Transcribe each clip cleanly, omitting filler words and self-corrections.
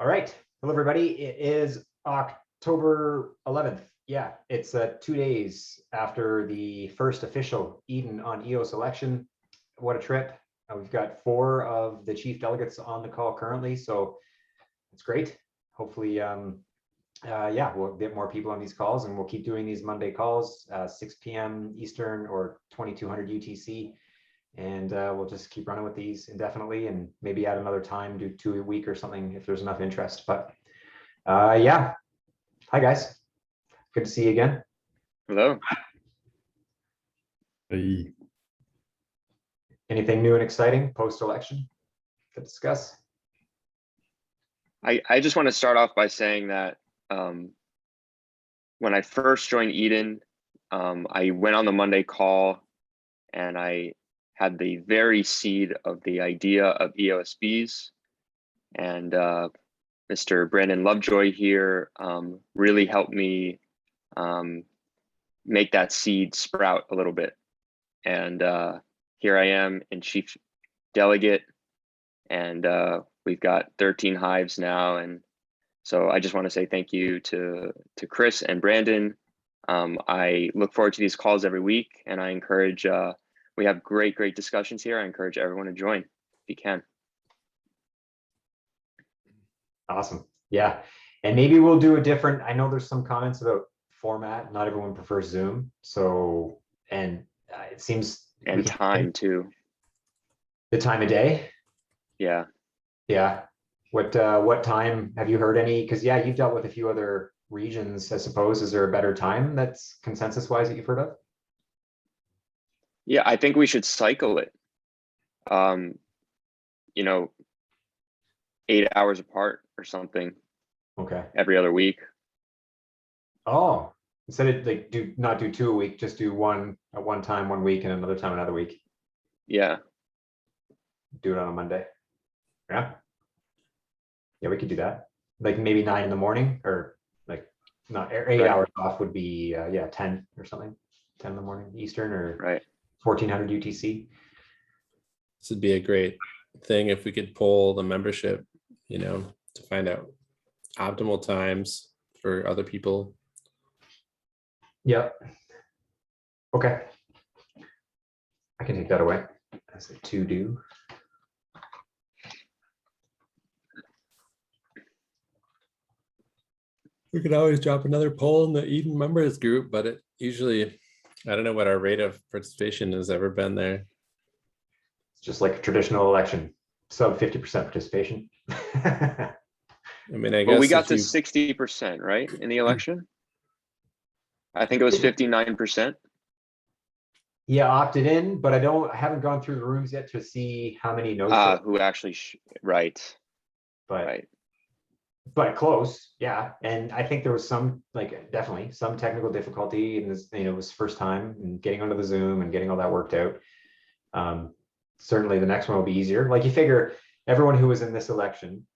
All right. Hello, everybody. It is October 11th. Yeah, it's 2 days after the first official Eden on EOS election. What a trip. We've got 4 of the chief delegates on the call currently, so it's great. Hopefully, yeah, we'll get more people on these calls, and we'll keep doing these Monday calls, 6 p.m. Eastern or 2200 UTC. And we'll just keep running with these indefinitely, and maybe add another time, do 2 a week or something if there's enough interest. But yeah, hi guys, good to see you again. Hello. Hey. Anything new and exciting post-election to discuss? I just want to start off by saying that when I first joined Eden, I went on the Monday call and I had the very seed of the idea of EOSBs, and Mr. Brandon Lovejoy here really helped me make that seed sprout a little bit. And here I am in chief delegate, and we've got 13 hives now. And so I just want to say thank you to Chris and Brandon. I look forward to these calls every week, and I encourage, we have great discussions here. I encourage everyone to join if you can. Awesome. Yeah, and maybe we'll do a different, I know there's some comments about format. Not everyone prefers Zoom, so, and it seems, And time too. the time of day. Yeah. Yeah. What time have you heard any? Because yeah, you've dealt with a few other regions, I suppose. Is there a better time that's consensus wise that you've heard of? Yeah, I think we should cycle it. You know, 8 hours apart or something Okay. every other week. Oh, instead of like not do 2 a week, just do one at one time 1 week and another time another week. Yeah. Do it on a Monday. Yeah. Yeah, we could do that. Like maybe 9 in the morning, or like not 8 Right. hours off would be yeah, 10 or something. 10 in the morning Eastern, or Right. 1400 UTC. This would be a great thing if we could poll the membership, to find out optimal times for other people. Yep. Okay. I can take that away as a to do. We could always drop another poll in the Eden members group, but it usually, I don't know what our rate of participation has ever been there. It's just like a traditional election, sub 50% participation. I mean, I guess Well, we got if to you- 60%, right, in the election. I think it was 59%. Yeah, opted in, but I haven't gone through the rooms yet to see how many no show, Who actually, right, but right. but close, yeah. And I think there was some, like, definitely some technical difficulty, and this, it was first time and getting onto the Zoom and getting all that worked out. Certainly the next one will be easier. Like, you figure everyone who was in this election,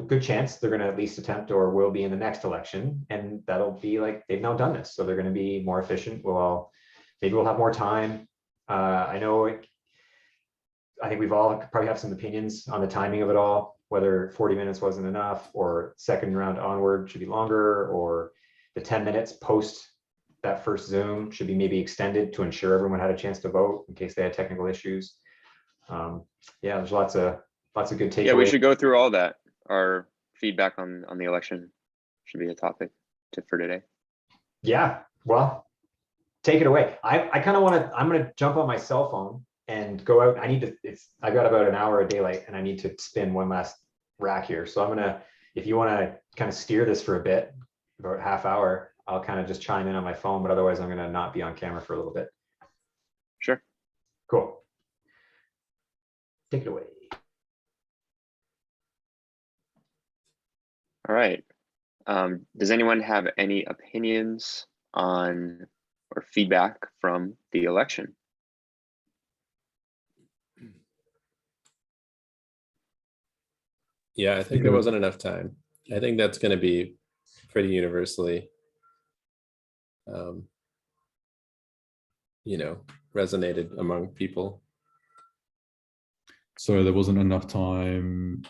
good chance they're going to at least attempt or will be in the next election, and that'll be like they've now done this, so they're going to be more efficient. Maybe we'll have more time. I know I think we've all probably have some opinions on the timing of it all, whether 40 minutes wasn't enough, or second round onward should be longer, or the 10 minutes post that first Zoom should be maybe extended to ensure everyone had a chance to vote in case they had technical issues. Yeah, there's lots of good takeaways. Yeah, we should go through all that. Our feedback on the election should be a topic for today. Yeah, well, take it away. I kind of want to, I'm going to jump on my cell phone and go out. I got about an hour of daylight, and I need to spin one last rack here. So I'm going to, if you want to kind of steer this for a bit, about half hour, I'll kind of just chime in on my phone, but otherwise I'm going to not be on camera for a little bit. Sure. Cool. Take it away. All right. Does anyone have any opinions on or feedback from the election? Yeah, I think there wasn't enough time. I think that's going to be pretty universally, resonated among people. So there wasn't enough time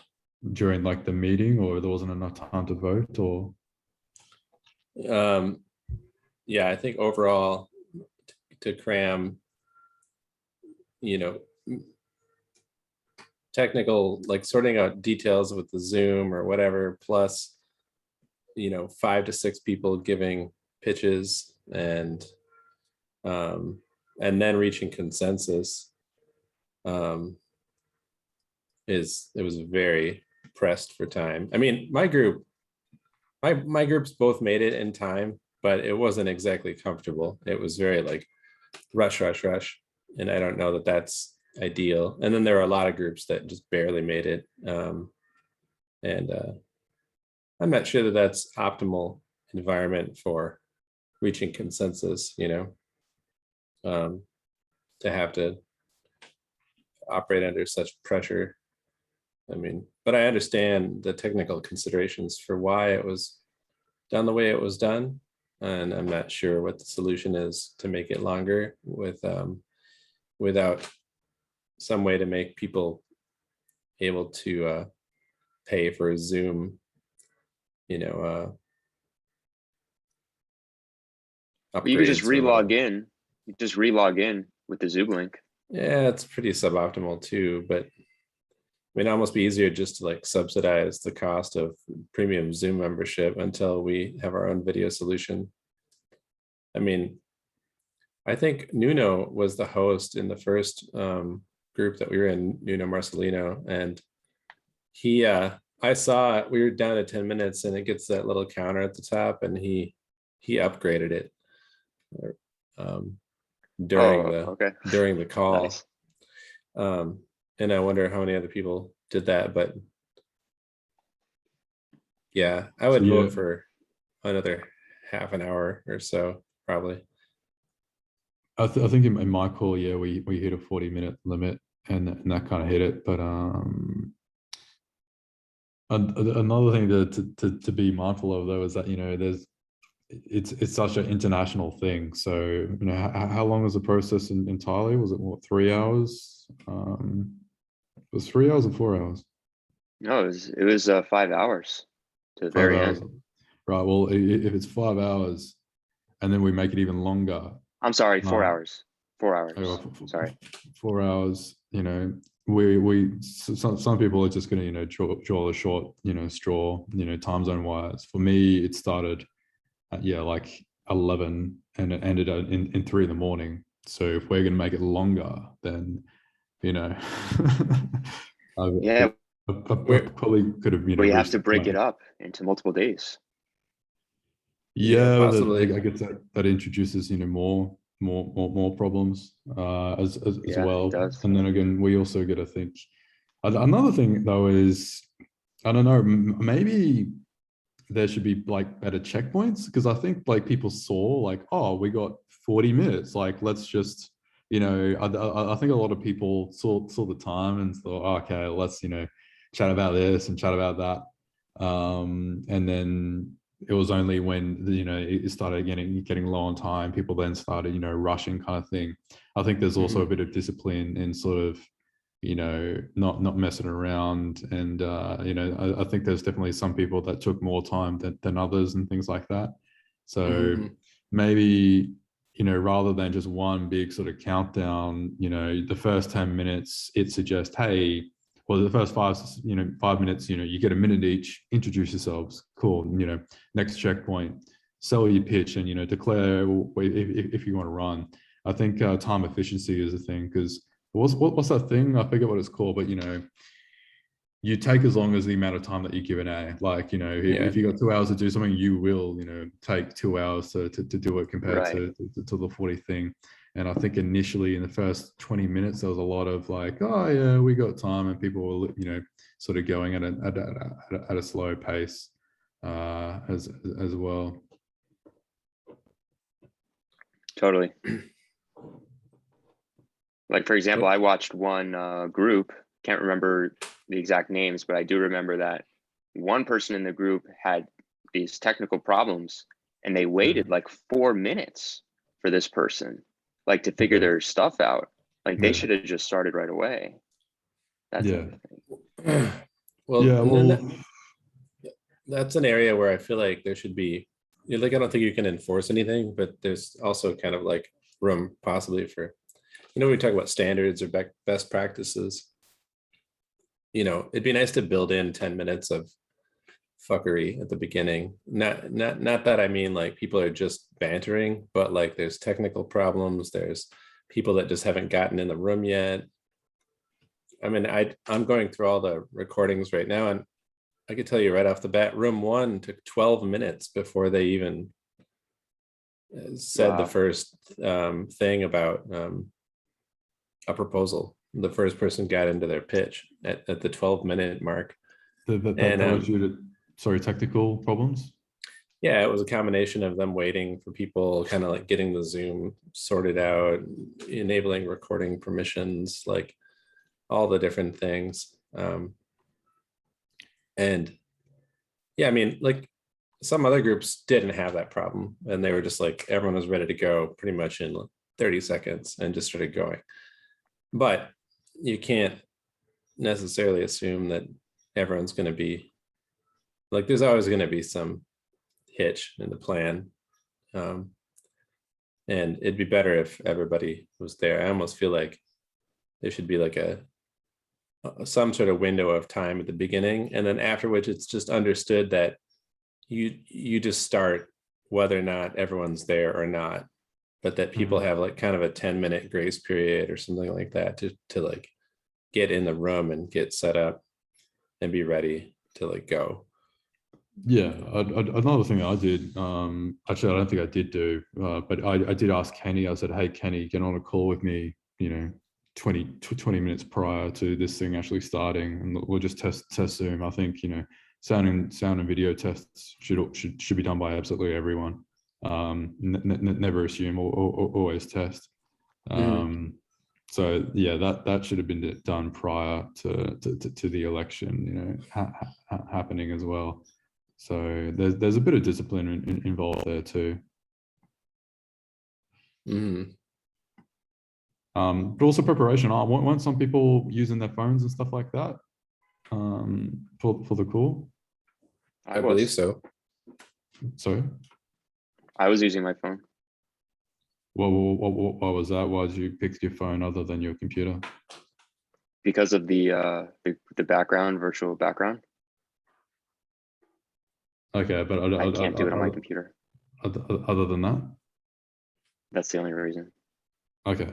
during like the meeting, or there wasn't enough time to vote, or? Yeah, I think overall to cram, you know, technical, like sorting out details with the Zoom or whatever, plus, 5 to 6 people giving pitches and then reaching consensus it was very pressed for time. I mean, my groups both made it in time, but it wasn't exactly comfortable. It was very like rush, and I don't know that that's ideal. And then there were a lot of groups that just barely made it, and I'm not sure that that's optimal environment for reaching consensus. To have to operate under such pressure. I mean, but I understand the technical considerations for why it was done the way it was done. And I'm not sure what the solution is to make it longer without some way to make people able to pay for a Zoom, You could just upgrades or re-log whatever. in. You just re-log in with the Zoom link. Yeah, it's pretty suboptimal too, but it'd almost be easier just to like subsidize the cost of premium Zoom membership until we have our own video solution. I mean, I think Nuno was the host in the first group that we were in, Nuno Marcelino, and I saw it, we were down to 10 minutes and it gets that little counter at the top, and he upgraded it during the call. Nice. And I wonder how many other people did that, but yeah, I would vote for another half an hour or so, probably. I think in my call, yeah, we hit a 40-minute limit, and that kind of hit it. But another thing to be mindful of though is that it's such an international thing. So how long was the process in Thailand? Was it what, 3 hours? It was 3 hours or 4 hours? No, it was 5 hours to the very 5 hours. end. Right. Well, if it's 5 hours, and then we make it even longer. I'm sorry, 4 hours. 4 hours. Sorry. 4 hours. Some people are just going to draw a short straw time zone wise. For me, it started at like 11 and it ended in 3 in the morning. So if we're going to make it longer, then Yeah, I probably could have we have to break it up into multiple days. Yeah, possibly. I guess that introduces more problems as well. It does. And then again, we also got to think. Another thing though is, I don't know, maybe there should be like better checkpoints, because I think like people saw like, oh, we got 40 minutes, like let's just I think a lot of people saw the time and thought, oh, okay, let's chat about this and chat about that, and then it was only when it started getting low on time, people then started rushing kind of thing. I think there's also a bit of discipline in sort of not messing around, and I think there's definitely some people that took more time than others and things like that. So maybe rather than just one big sort of countdown, the first 10 minutes it suggests, hey, well, the first 5 minutes, you get a minute each, introduce yourselves, cool, next checkpoint, sell your pitch, and declare if you want to run. I think time efficiency is a thing, because what's that thing? I forget what it's called, but you take as long as the amount of time that you give an A. Like, if you got 2 hours to do something, you will, take 2 hours to do it compared to the 40 thing. And I think initially in the first 20 minutes, there was a lot of like, oh yeah, we got time, and people were, sort of going at a slow pace as well. Totally. Like, for example, I watched one group, can't remember the exact names, but I do remember that one person in the group had these technical problems, and they waited like 4 minutes for this person, like to figure their stuff out. Like they should have just started right away. That's Well, Yeah, and then well, that's an area where I feel like there should be, like, I don't think you can enforce anything, but there's also kind of like room possibly for, we talk about standards or best practices. It'd be nice to build in 10 minutes of fuckery at the beginning. Not that I mean like people are just bantering, but like there's technical problems, there's people that just haven't gotten in the room yet. I mean, I'm going through all the recordings right now, and I could tell you right off the bat, room one took 12 minutes before they even said the Wow. first thing about a proposal. The first person got into their pitch at the 12-minute mark. that And was due to, sorry, technical problems. yeah, it was a combination of them waiting for people, kind of like getting the Zoom sorted out, enabling recording permissions, like all the different things. And yeah, I mean, like some other groups didn't have that problem, and they were just like, everyone was ready to go pretty much in 30 seconds and just started going. But you can't necessarily assume that everyone's going to be like, there's always going to be some hitch in the plan. And it'd be better if everybody was there. I almost feel like there should be like some sort of window of time at the beginning, and then after which it's just understood that you just start whether or not everyone's there or not, but that people have like kind of a 10-minute grace period or something like that to like get in the room and get set up and be ready to like go. Yeah, another thing I did, actually, I don't think I did do, but I did ask Kenny. I said, "Hey, Kenny, get on a call with me, 20 minutes prior to this thing actually starting, and we'll just test Zoom." I think, sound and video tests should be done by absolutely everyone. Never assume, or always test. So yeah, that should have been done prior to the election, happening as well. So there's a bit of discipline involved there too. But also preparation. Weren't some people using their phones and stuff like that for the call? I believe so. So I was using my phone what was that? Why did you pick your phone other than your computer? because of the background, virtual background. Okay, but I can't do it on my computer. other than that? That's the only reason. Okay.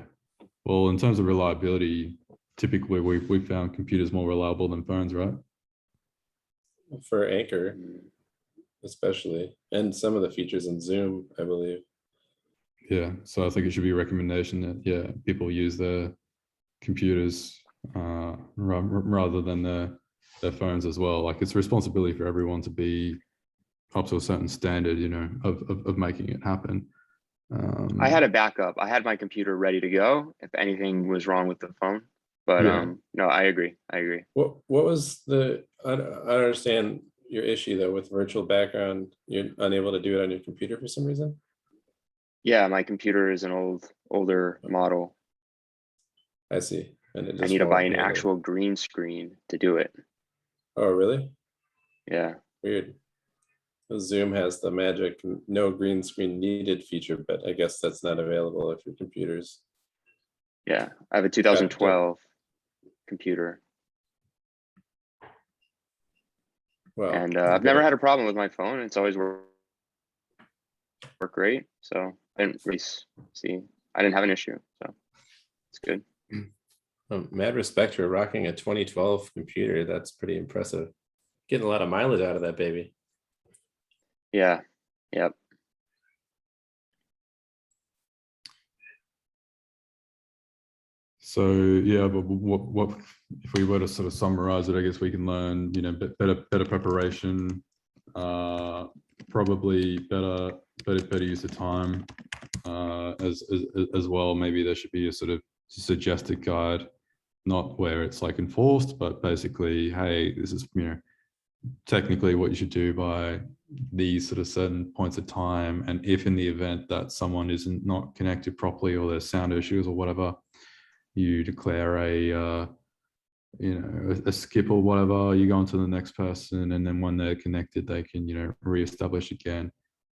Well, in terms of reliability, typically we found computers more reliable than phones, right? For Anchor, Mm. especially, and some of the features in Zoom, I believe. Yeah. So I think it should be a recommendation that people use their computers rather than their phones as well. Like, it's a responsibility for everyone to be up to a certain standard, of making it happen. I had a backup. I had my computer ready to go if anything was wrong with the phone. But Yeah. no, I agree. What was I don't understand your issue though with virtual background. You're unable to do it on your computer for some reason? Yeah, my computer is an older model. I see. And it I just need to buy won't an handle. actual green screen to do it. Oh, really? Yeah. Weird. Zoom has the magic no green screen needed feature, but I guess that's not available if your computer's. Yeah. I have a 2012 computer. Well, And I've never had a problem with my phone. It's always worked great. So I didn't really see, I didn't have an issue. So it's good. Mad respect for rocking a 2012 computer. That's pretty impressive. Getting a lot of mileage out of that baby. Yeah. Yep. So yeah, but what if we were to sort of summarize it? I guess we can learn, better preparation, probably better use of time, as well. Maybe there should be a sort of suggested guide, not where it's like enforced, but basically, hey, this is technically what you should do by these sort of certain points of time, and if in the event that someone isn't not connected properly or there's sound issues or whatever, you declare you know, a skip or whatever, you go on to the next person, and then when they're connected, they can, you know, reestablish again.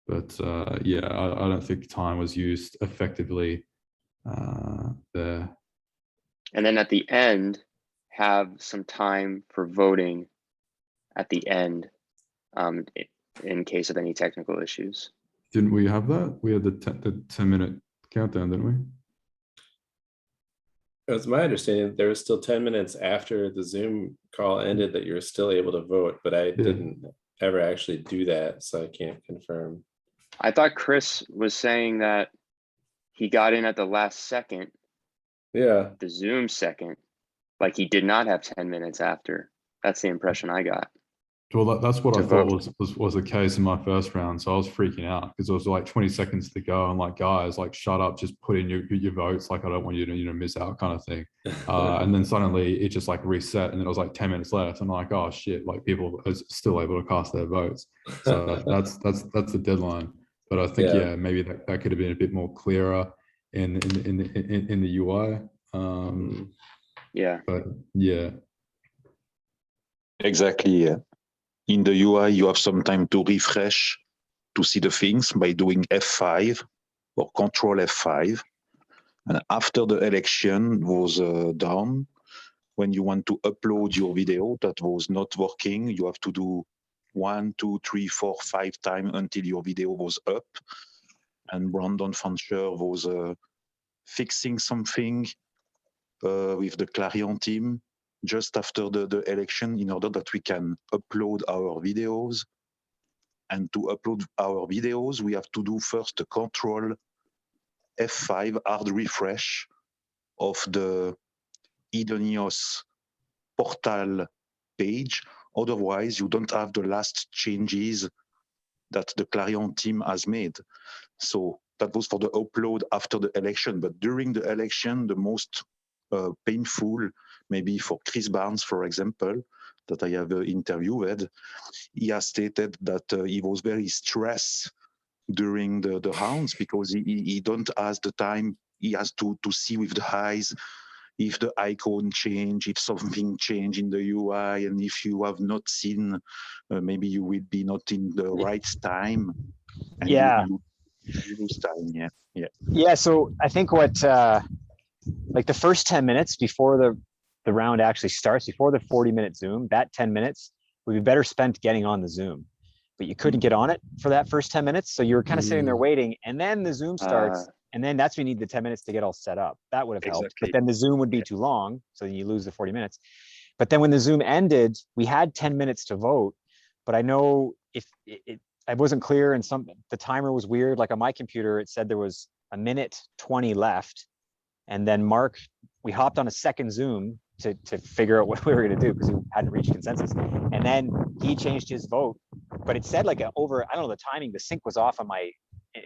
But yeah, I don't think time was used effectively there. And then at the end, have some time for voting at the end, in case of any technical issues. Didn't we have that? We had the 10-minute countdown, didn't we? It was my understanding that there was still 10 minutes after the Zoom call ended that you were still able to vote, but I didn't ever actually do that, so I can't confirm. I thought Chris was saying that he got in at the last second, Yeah, the Zoom second, like he did not have 10 minutes after. That's the impression I got. Well, that's what To I thought vote. was the case in my first round. So I was freaking out because it was like 20 seconds to go. And like, guys, like, shut up, just put in your votes. Like, I don't want you to, you know, miss out, kind of thing. And then suddenly it just like reset, and then it was like 10 minutes left. I'm like, oh shit, like people are still able to cast their votes. So that's the deadline. But I think, yeah, maybe that could have been a bit more clearer in the UI. Yeah. But yeah. Exactly. Yeah. In the UI, you have some time to refresh to see the things by doing F5 or Control F5. And after the election was done, when you want to upload your video that was not working, you have to do 1, 2, 3, 4, 5 times until your video was up. And Brandon Fancher was fixing something with the Clarion team just after the election in order that we can upload our videos. And to upload our videos, we have to do first a Control F5 hard refresh of the Idonios portal page. Otherwise, you don't have the last changes that the Clarion team has made. So that was for the upload after the election. But during the election, the most painful, maybe for Chris Barnes, for example, that I have interviewed, he has stated that he was very stressed during the rounds because he don't have the time. He has to see with the eyes if the icon change, if something change in the UI, and if you have not seen, maybe you will be not in the right time. And you lose time. Yeah. So I think what like the first 10 minutes before the round actually starts, before the 40-minute Zoom, that 10 minutes would be better spent getting on the Zoom. But you couldn't get on it for that first 10 minutes. So you were kind of sitting there waiting, and then the Zoom starts, and then that's when you need the 10 minutes to get all set up. That would have helped. Exactly. But then the Zoom would be too long, so you lose the 40 minutes. But then when the Zoom ended, we had 10 minutes to vote. But I know if I wasn't clear, and the timer was weird. Like on my computer, it said there was 1:20 left. And then Mark, we hopped on a second Zoom to figure out what we were going to do because we hadn't reached consensus. And then he changed his vote, but it said like over, I don't know the timing, the sync was off on my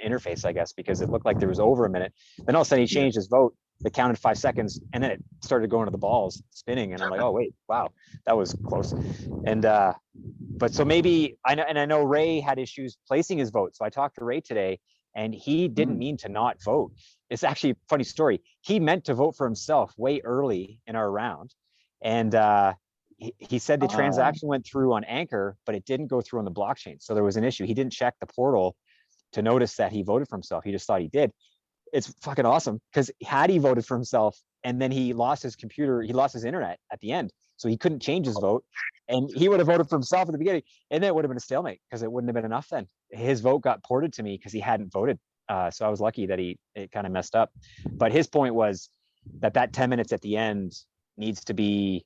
interface, I guess, because it looked like there was over a minute. Then all of a sudden he changed his vote. It counted 5 seconds, and then it started going to the balls spinning. And I'm like, oh wait, wow, that was close. And but so maybe I know Ray had issues placing his vote. So I talked to Ray today, and he didn't mean to not vote. It's actually a funny story. He meant to vote for himself way early in our round. And he said the transaction went through on Anchor, but it didn't go through on the blockchain. So there was an issue. He didn't check the portal to notice that he voted for himself. He just thought he did. It's fucking awesome, because had he voted for himself and then he lost his computer, he lost his internet at the end. So he couldn't change his vote, and he would have voted for himself at the beginning, and then it would have been a stalemate because it wouldn't have been enough then. His vote got ported to me because he hadn't voted. So I was lucky that it kind of messed up. But his point was that 10 minutes at the end needs to be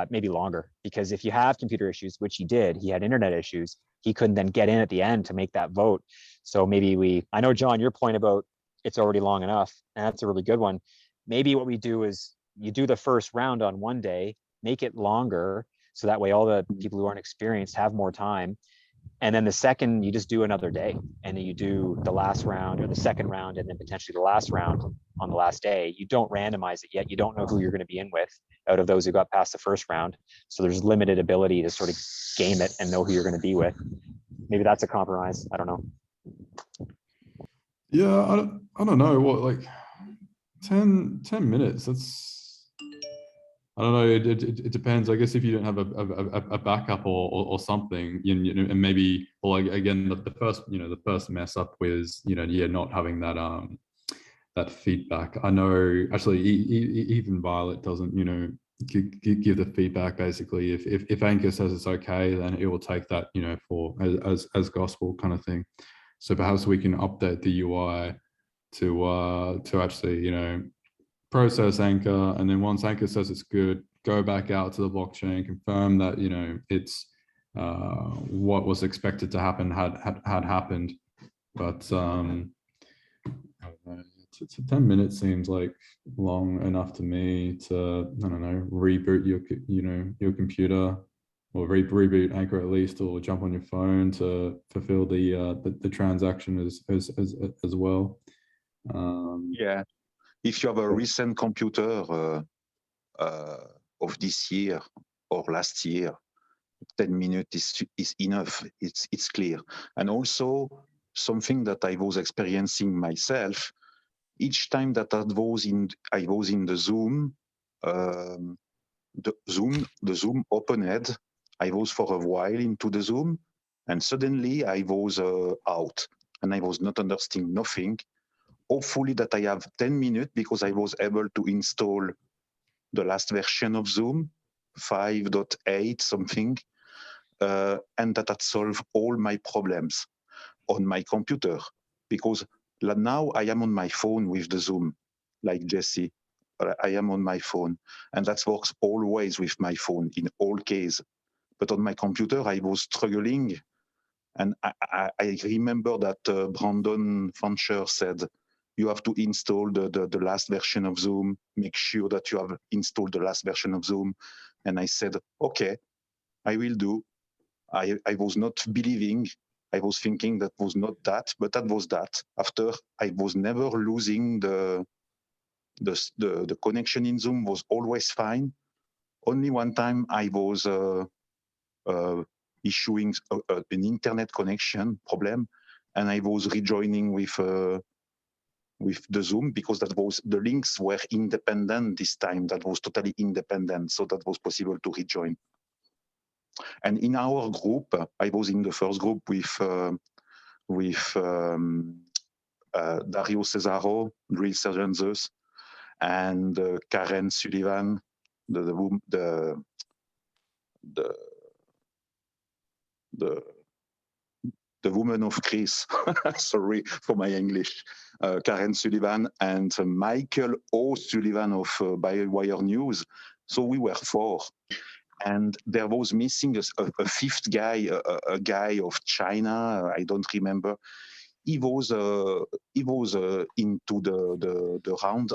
maybe longer, because if you have computer issues, which he did, he had internet issues, he couldn't then get in at the end to make that vote. So maybe I know, John, your point about it's already long enough, and that's a really good one. Maybe what we do is you do the first round on one day, make it longer, so that way all the people who aren't experienced have more time. And then the second, you just do another day, and then you do the last round or the second round, and then potentially the last round on the last day. You don't randomize it yet. You don't know who you're going to be in with out of those who got past the first round. So there's limited ability to sort of game it and know who you're going to be with. Maybe that's a compromise. I don't know. Yeah, I don't know what, like 10 minutes. I don't know. It depends. I guess if you don't have a backup or something, and maybe, well, again, the first, the first mess up was, yeah, not having that that feedback. I know actually even Violet doesn't, give the feedback. Basically, if Anchor says it's okay, then it will take that, for as gospel kind of thing. So perhaps we can update the UI to actually, process Anchor, and then once Anchor says it's good, go back out to the blockchain, confirm that it's what was expected to happen had happened. But I don't know, 10 minutes seems like long enough to me to, I don't know, reboot your computer, or reboot Anchor at least, or jump on your phone to fulfill the transaction as well. Yeah. If you have a recent computer of this year or last year, 10 minutes is enough. It's clear. And also something that I was experiencing myself, each time that I was in the Zoom, the Zoom opened. I was for a while into the Zoom, and suddenly I was out, and I was not understanding nothing. Hopefully that I have 10 minutes, because I was able to install the last version of Zoom, 5.8 something, and that solved all my problems on my computer. Because now I am on my phone with the Zoom, like Jesse. I am on my phone, and that works always with my phone in all cases. But on my computer, I was struggling. And I remember that Brandon Fancher said, you have to install the last version of Zoom, make sure that you have installed the last version of Zoom. And I said, okay, I will do. I was not believing. I was thinking that was not that, but that was that. After, I was never losing the connection in Zoom was always fine. Only one time I was issuing an internet connection problem, and I was rejoining with the Zoom, because that was, the links were independent this time. That was totally independent, so that was possible to rejoin. And in our group, I was in the first group with Dario Cesaro, Drill Sergeant Zeus, and Karen Sullivan, the woman of Chris. Sorry for my English. Karen Sullivan and Michael O. Sullivan of BioWire News. So we were 4. And there was missing a fifth guy, a guy of China. I don't remember. He was into the round,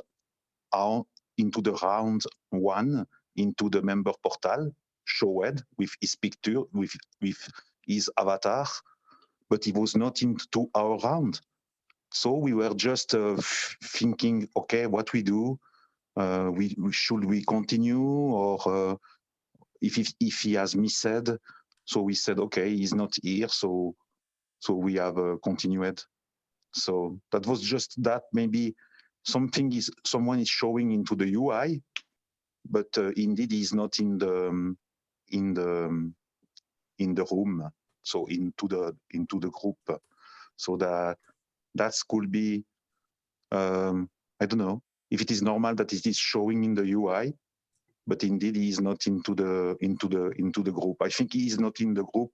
into the round 1, into the member portal, showed with his picture, with his avatar, but he was not into our round. So we were just thinking, okay, what we do? Should we continue, or if he has missed? So we said, okay, he's not here, so we have continued. So that was just that. Maybe someone is showing into the UI, but indeed he's not in the room, so into the group. So that could be, I don't know if it is normal that it is showing in the UI, but indeed he is not into the group. I think he is not in the group.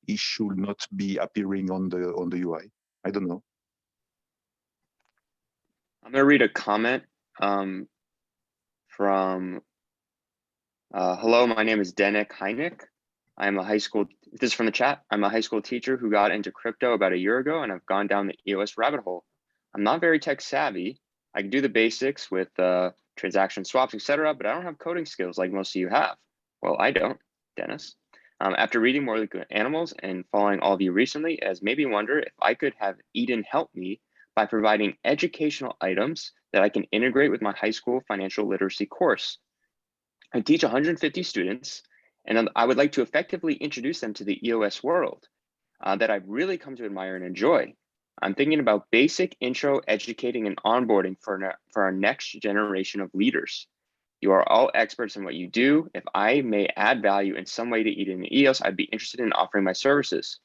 He should not be appearing on the UI. I don't know. I'm gonna read a comment from hello, my name is Denik Heineck. I'm a high school, this is from the chat. I'm a high school teacher who got into crypto about a year ago, and I've gone down the EOS rabbit hole. I'm not very tech savvy. I can do the basics with transaction swaps, etc., but I don't have coding skills like most of you have. Well, I don't, Dennis. After reading More Liquid Animals and following all of you recently, it has made me wonder if I could have Eden help me by providing educational items that I can integrate with my high school financial literacy course. I teach 150 students, and I would like to effectively introduce them to the EOS world that I've really come to admire and enjoy. I'm thinking about basic intro educating and onboarding for our next generation of leaders. You are all experts in what you do. If I may add value in some way to Eden and EOS, I'd be interested in offering my services.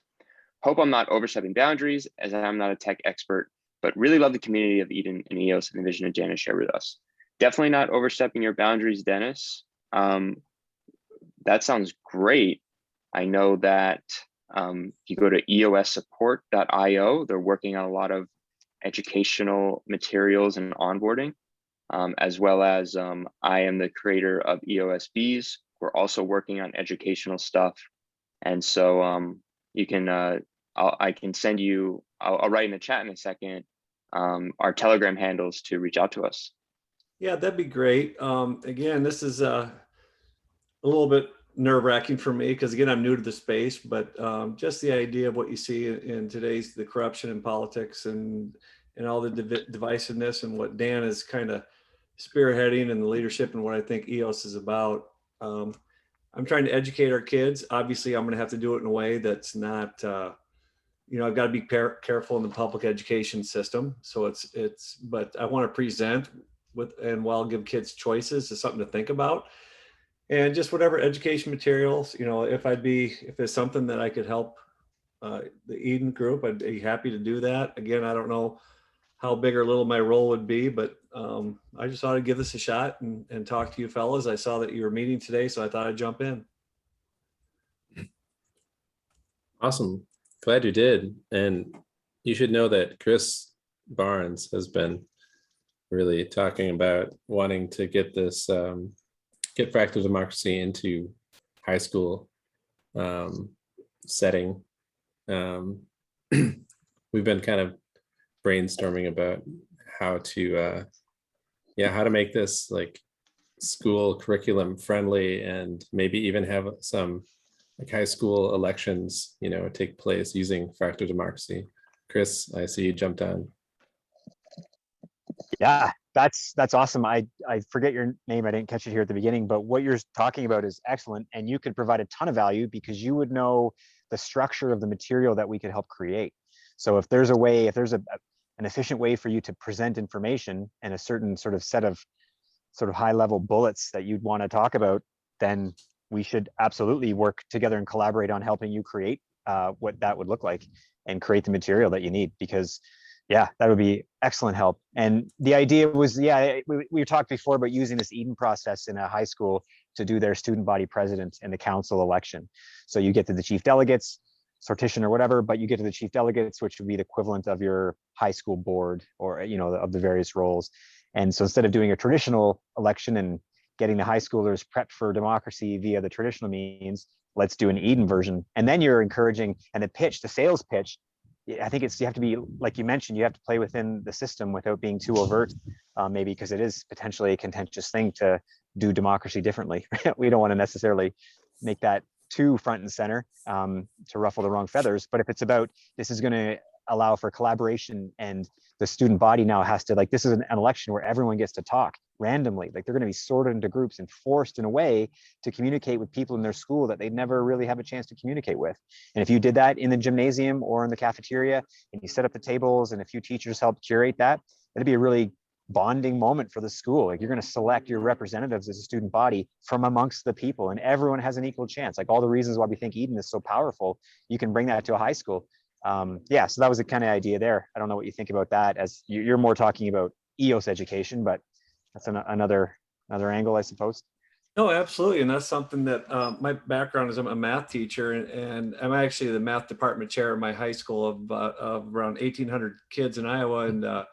Hope I'm not overstepping boundaries, as I'm not a tech expert, but really love the community of Eden and EOS and the vision that Janice shared with us. Definitely not overstepping your boundaries, Dennis. That sounds great. I know that if you go to eossupport.io, they're working on a lot of educational materials and onboarding, as well as I am the creator of EOSBs. We're also working on educational stuff. And so you can, I can send you, I'll write in the chat in a second, our Telegram handles to reach out to us. Yeah, that'd be great. Again, this is a little bit nerve-wracking for me because again, I'm new to the space, but just the idea of what you see in today's, the corruption in politics and all the divisiveness and what Dan is kind of spearheading and the leadership and what I think EOS is about. I'm trying to educate our kids. Obviously, I'm going to have to do it in a way that's not, I've got to be careful in the public education system. So but I want to present and while give kids choices is something to think about. And just whatever education materials, if there's something that I could help the Eden group, I'd be happy to do that. Again, I don't know how big or little my role would be, but I just thought I'd give this a shot and talk to you fellas. I saw that you were meeting today, so I thought I'd jump in. Awesome. Glad you did. And you should know that Chris Barnes has been really talking about wanting to get this, get fractal democracy into high school setting. We've been kind of brainstorming about how to make this like school curriculum friendly and maybe even have some like high school elections, take place using fractal democracy. Chris, I see you jumped on. Yeah, that's awesome. I forget your name. I didn't catch it here at the beginning, but what you're talking about is excellent. And you could provide a ton of value because you would know the structure of the material that we could help create. So if there's an efficient way for you to present information and a certain sort of set of high level bullets that you'd want to talk about, then we should absolutely work together and collaborate on helping you create what that would look like and create the material that you need, because yeah, that would be excellent help. And the idea was, we talked before about using this Eden process in a high school to do their student body president and the council election. So you get to the chief delegates, sortition or whatever, but you get to the chief delegates, which would be the equivalent of your high school board or, of the various roles. And so instead of doing a traditional election and getting the high schoolers prepped for democracy via the traditional means, let's do an Eden version. And then you're encouraging, and the sales pitch, I think you have to be, like you mentioned, you have to play within the system without being too overt, maybe because it is potentially a contentious thing to do democracy differently. We don't want to necessarily make that too front and center to ruffle the wrong feathers. But if it's about, this is going to allow for collaboration, and the student body now has to, this is an election where everyone gets to talk randomly. They're going to be sorted into groups and forced in a way to communicate with people in their school that they never really have a chance to communicate with. And if you did that in the gymnasium or in the cafeteria, and you set up the tables and a few teachers help curate that, it'd be a really bonding moment for the school. You're going to select your representatives as a student body from amongst the people, and everyone has an equal chance. All the reasons why we think Eden is so powerful, you can bring that to a high school. So that was the kind of idea there. I don't know what you think about that, as you're more talking about EOS education, but that's another angle, I suppose. No, absolutely. And that's something that my background is, I'm a math teacher, and I'm actually the math department chair in my high school of around 1,800 kids in Iowa. And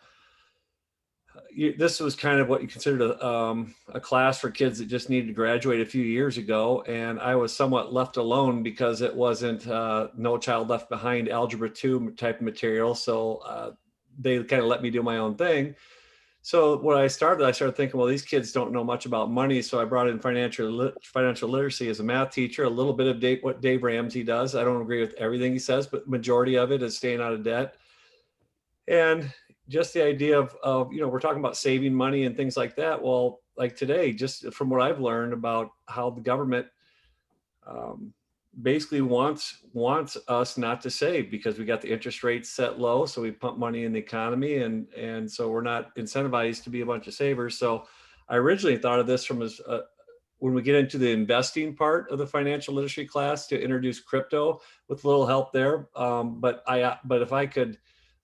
this was kind of what you considered a class for kids that just needed to graduate a few years ago. And I was somewhat left alone because it wasn't No Child Left Behind Algebra 2 type of material. So they kind of let me do my own thing. So when I started thinking, well, these kids don't know much about money. So I brought in financial literacy as a math teacher, a little bit of what Dave Ramsey does. I don't agree with everything he says, but majority of it is staying out of debt. And just the idea of we're talking about saving money and things like that. Well, like today, just from what I've learned about how the government basically wants us not to save, because we got the interest rates set low. So we pump money in the economy, and so we're not incentivized to be a bunch of savers. So I originally thought of this from as when we get into the investing part of the financial literacy class to introduce crypto with a little help there. But if I could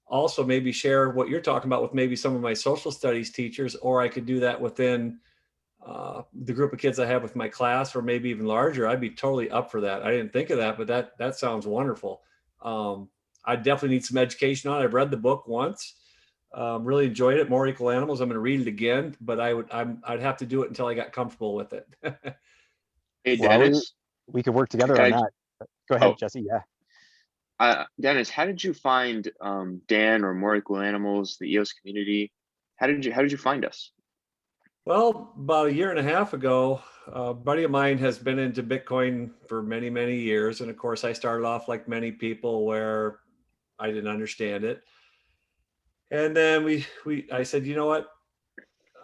also maybe share what you're talking about with maybe some of my social studies teachers, or I could do that within the group of kids I have with my class, or maybe even larger, I'd be totally up for that. I didn't think of that, but that sounds wonderful. I definitely need some education on it. I've read the book once, really enjoyed it. More Equal Animals. I'm going to read it again, but I'd have to do it until I got comfortable with it. Hey, Well, Dennis. we could work together Can on I- that. Go ahead, Oh. Jesse. Yeah. Dennis, how did you find Dan or More Equal Animals, the EOS community? How did you find us? Well, about a year and a half ago, a buddy of mine has been into Bitcoin for many, many years. And of course, I started off like many people where I didn't understand it. And then I said, you know what?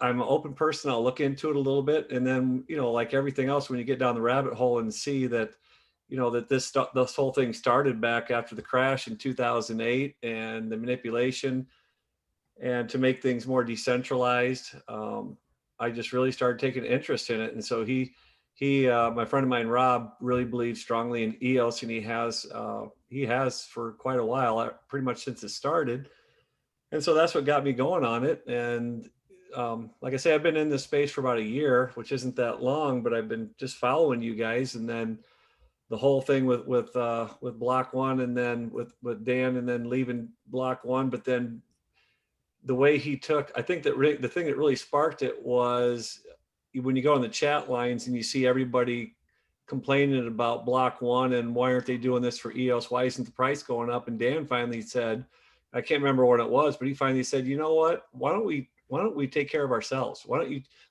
I'm an open person. I'll look into it a little bit. And then, like everything else, when you get down the rabbit hole and see that, that this whole thing started back after the crash in 2008 and the manipulation, and to make things more decentralized, I just really started taking interest in it. And so my friend of mine, Rob, really believes strongly in EOS, and he has for quite a while, pretty much since it started. And so that's what got me going on it. And like I say, I've been in this space for about a year, which isn't that long, but I've been just following you guys. And then the whole thing with Block One, and then with Dan, and then leaving Block One, but then the way he took, I think that the thing that really sparked it was when you go in the chat lines and you see everybody complaining about Block One and why aren't they doing this for EOS? Why isn't the price going up? And Dan finally said, I can't remember what it was, but he finally said, you know what? Why don't we take care of ourselves?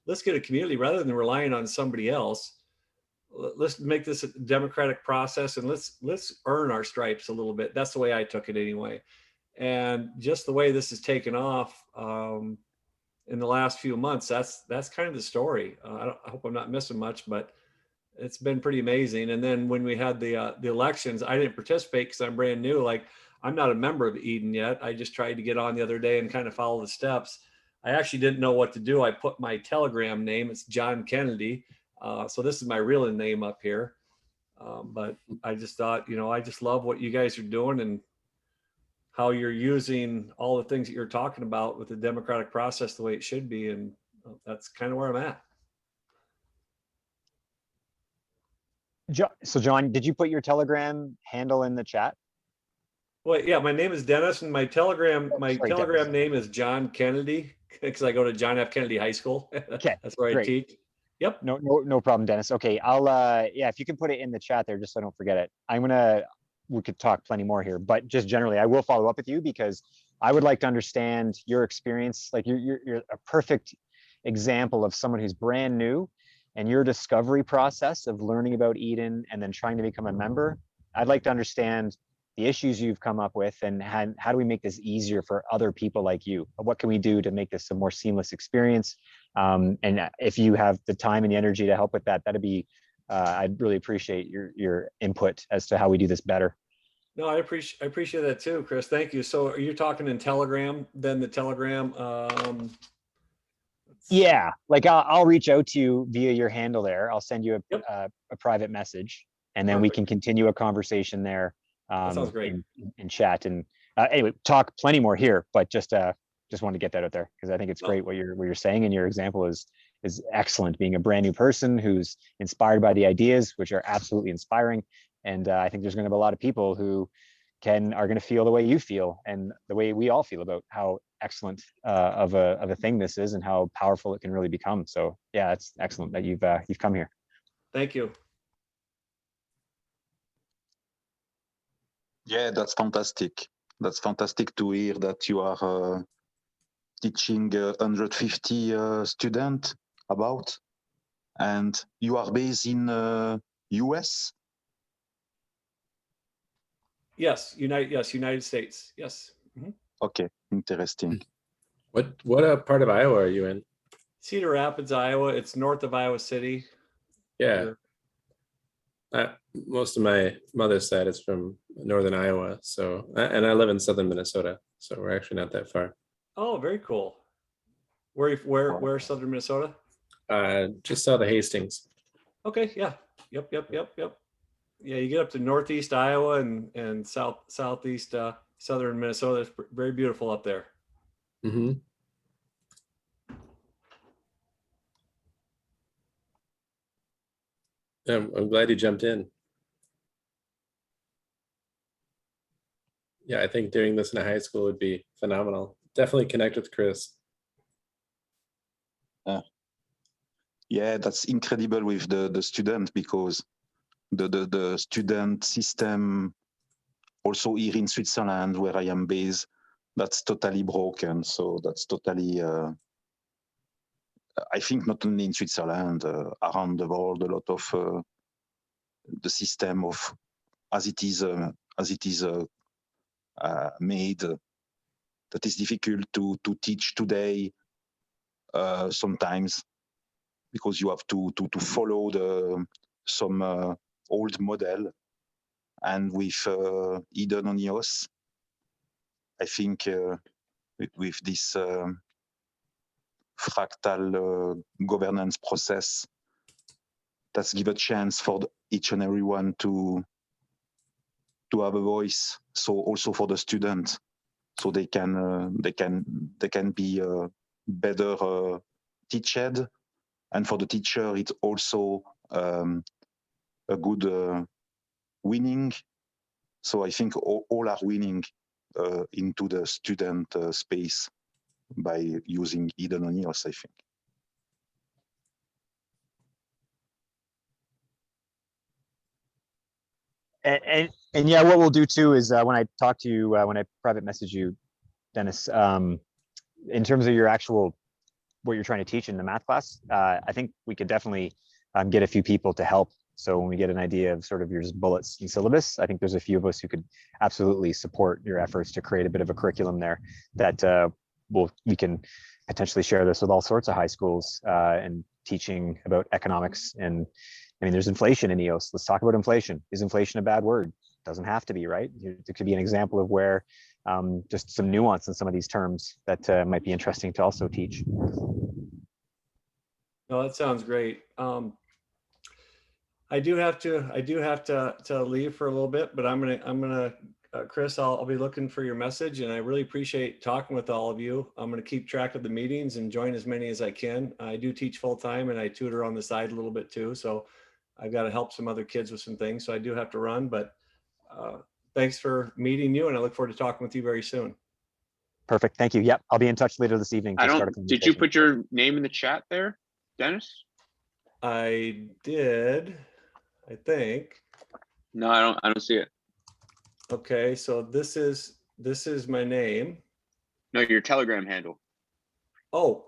Let's get a community rather than relying on somebody else. Let's make this a democratic process, and let's earn our stripes a little bit. That's the way I took it anyway. And just the way this has taken off in the last few months, that's kind of the story. I hope I'm not missing much, but it's been pretty amazing. And then when we had the elections, I didn't participate because I'm brand new. Like, I'm not a member of Eden yet. I just tried to get on the other day and kind of follow the steps. I actually didn't know what to do. I put my Telegram name. It's John Kennedy. So this is my real name up here. But I just thought, I just love what you guys are doing and how you're using all the things that you're talking about with the democratic process the way it should be. And that's kind of where I'm at. So John, did you put your Telegram handle in the chat? Well, yeah, my name is Dennis, and my Telegram Dennis. name is John Kennedy, because I go to John F. Kennedy High School. Okay, That's where great. I teach. Yep. No problem, Dennis. Okay, I'll yeah, if you can put it in the chat there, just so I don't forget it. We could talk plenty more here, but just generally, I will follow up with you because I would like to understand your experience. Like you're a perfect example of someone who's brand new, and your discovery process of learning about Eden and then trying to become a member. I'd like to understand the issues you've come up with, and how do we make this easier for other people like you? What can we do to make this a more seamless experience? And if you have the time and the energy to help with that, that'd be, I'd really appreciate your input as to how we do this better. No, I appreciate that too, Chris. Thank you. So are you talking in Telegram, then the Telegram? Yeah, like I'll reach out to you via your handle there. I'll send you Yep. a private message, and then we Perfect. can continue a conversation there. That sounds great. In chat, and anyway, talk plenty more here, but just want to get that out there because I think it's great what you're saying, and your example is excellent. Being a brand new person who's inspired by the ideas, which are absolutely inspiring, and I think there's going to be a lot of people who are going to feel the way you feel and the way we all feel about how excellent of a thing this is and how powerful it can really become. So yeah, it's excellent that you've come here. Thank you. Yeah, that's fantastic. That's fantastic to hear that you are teaching 150 students about, and you are based in US. Yes, United States. Yes. Mhm. Okay, interesting. What part of Iowa are you in? Cedar Rapids, Iowa. It's north of Iowa City. Yeah. Most of my mother's side is from northern Iowa, and I live in southern Minnesota, so we're actually not that far. Oh, very cool. Where southern Minnesota? Just south of Hastings. Okay, yeah, yep. Yeah, you get up to northeast Iowa and southeast southern Minnesota. It's very beautiful up there. Mm-hmm. I'm glad you jumped in. Yeah, I think doing this in a high school would be phenomenal. Definitely connect with Chris. Yeah, that's incredible with the student, because the student system also here in Switzerland, where I am based, that's totally broken. So that's totally, I think not only in Switzerland, around the world, a lot of the system of as it is made, that is difficult to teach today sometimes, because you have to follow some old model. And with Eden on EOS, I think with this fractal governance process, that's give a chance for each and everyone to have a voice. So also for the student, so they can be better teached, and for the teacher, it's also a good winning. So I think all are winning into the student space by using Eden on EOS, I think. And yeah, what we'll do too is when I talk to you, when I private message you, Dennis, in terms of your actual, what you're trying to teach in the math class, I think we could definitely get a few people to help. So when we get an idea of sort of your bullets and syllabus, I think there's a few of us who could absolutely support your efforts to create a bit of a curriculum there that we can potentially share this with all sorts of high schools and teaching about economics. And I mean, there's inflation in EOS. Let's talk about inflation. Is inflation a bad word? Doesn't have to be, right? It could be an example of where just some nuance in some of these terms that might be interesting to also teach. No, that sounds great. I do have to leave for a little bit, but I'm gonna Chris, I'll be looking for your message, and I really appreciate talking with all of you. I'm gonna keep track of the meetings and join as many as I can. I do teach full time, and I tutor on the side a little bit too. So I've got to help some other kids with some things. So I do have to run, but thanks for meeting you, and I look forward to talking with you very soon. Perfect. Thank you. Yep. I'll be in touch later this evening. Did you put your name in the chat there, Dennis? I did, I think. No, I don't see it. Okay, so this is my name. No, your Telegram handle. Oh.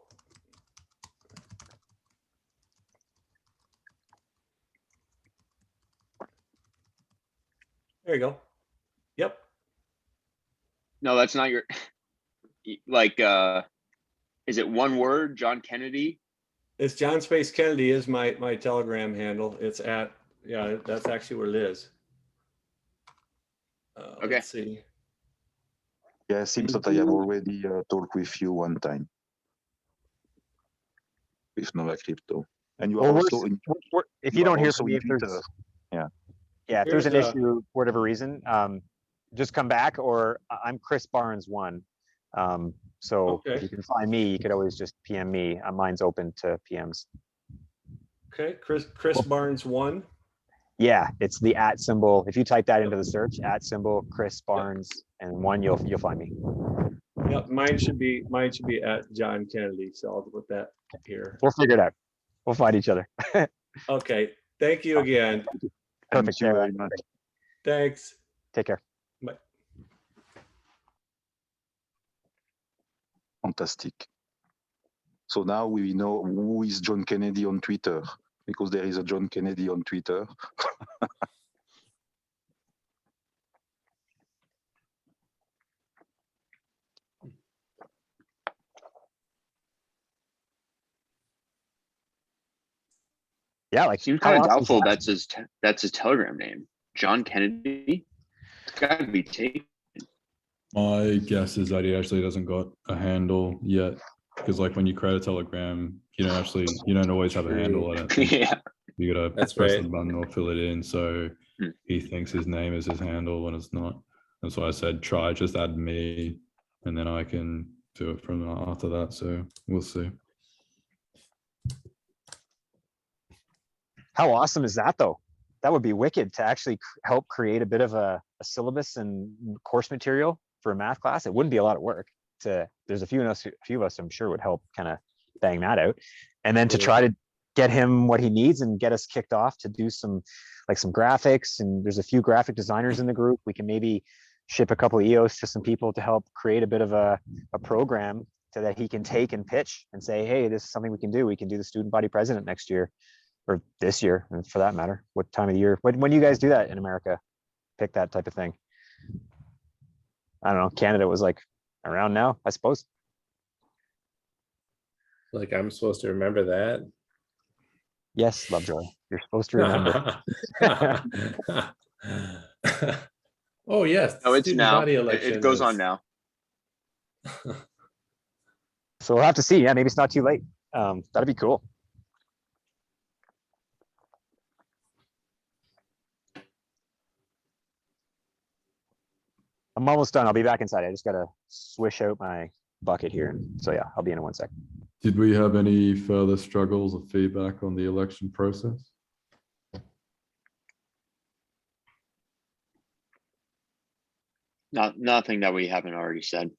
There you go. Yep. No, that's not your, like, is it one word, John Kennedy? It's John Space Kennedy is my Telegram handle. It's at, yeah, that's actually where it is. Okay. Let's see. Yeah, it seems that I have already talked with you one time with Nova Crypto, and you are also in, if you don't hear from me, if there's if there's an issue for whatever reason, just come back, or I'm Chris Barnes 1. So if you can find me, you could always just PM me. Mine's open to PMs. Okay, Chris Barnes 1. Yeah, it's the @ symbol. If you type that into the search, @ Chris Barnes and 1, you'll find me. Yep, mine should be at John Kennedy. So I'll put that here. We'll figure it out. We'll find each other. Okay, thank you again. Perfect. Thank you very much. Thanks. Take care. Bye. Fantastic. So now we know who is John Kennedy on Twitter, because there is a John Kennedy on Twitter. Yeah, like Seems kind of doubtful that's his Telegram name. John Kennedy. It's gotta be taken. My guess is that he actually doesn't got a handle yet. because like when you create a Telegram, you don't always have a handle. I don't think. Yeah. You gotta That's press right. the button or fill it in. So Hmm. he thinks his name is his handle when it's not. That's why I said try just add me, and then I can do it from after that. So we'll see. How awesome is that though? That would be wicked to actually help create a bit of a syllabus and course material for a math class. It wouldn't be a lot of work there's a few of us I'm sure would help kind of bang that out. And then to Yeah. try to get him what he needs and get us kicked off to do some graphics. And there's a few graphic designers in the group. We can maybe ship a couple of EOS to some people to help create a bit of a program so that he can take and pitch and say, hey, this is something we can do. We can do the student body president next year or this year, and for that matter. What time of the year? When do you guys do that in America? Pick that type of thing. I don't know. Canada was like around now, I suppose. Like I'm supposed to remember that. Yes, Lovejoy. You're supposed to remember. Oh yes. No, it's student now. body It election goes on is- now. So we'll have to see. Yeah, maybe it's not too late. That'd be cool. I'm almost done. I'll be back inside. I just gotta swish out my bucket here. So yeah, I'll be in 1 sec. Did we have any further struggles or feedback on the election process? Nothing that we haven't already said.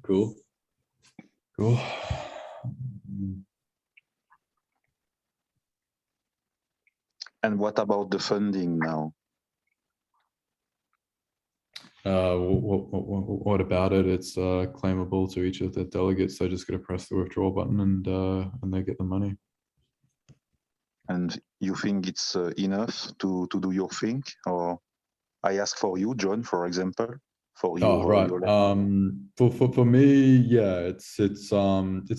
Cool. Cool. And what about the funding now? What about it? It's claimable to each of the delegates. They're just going to press the withdrawal button and they get the money. And you think it's enough to do your thing? Or I ask for you, John, for example, for you. Oh, right. For me, yeah, it's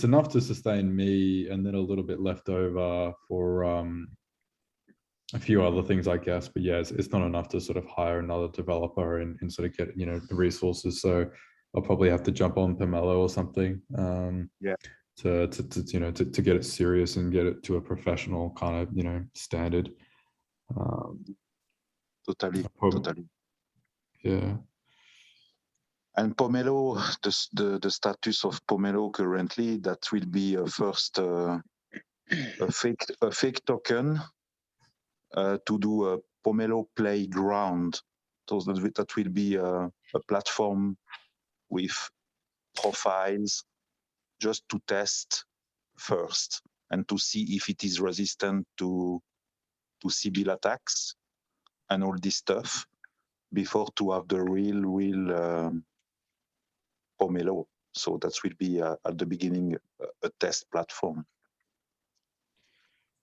enough to sustain me, and then a little bit left over for a few other things, I guess. But yeah, it's not enough to sort of hire another developer and sort of get the resources. So I'll probably have to jump on Pomelo or something. Yeah. To get it serious and get it to a professional kind of standard. Totally. Yeah. And Pomelo, the status of Pomelo currently, that will be first a fake token to do a Pomelo playground. So that will be a platform with profiles just to test first and to see if it is resistant to Sybil attacks and all this stuff before to have the real Pomelo. So that will be at the beginning a test platform.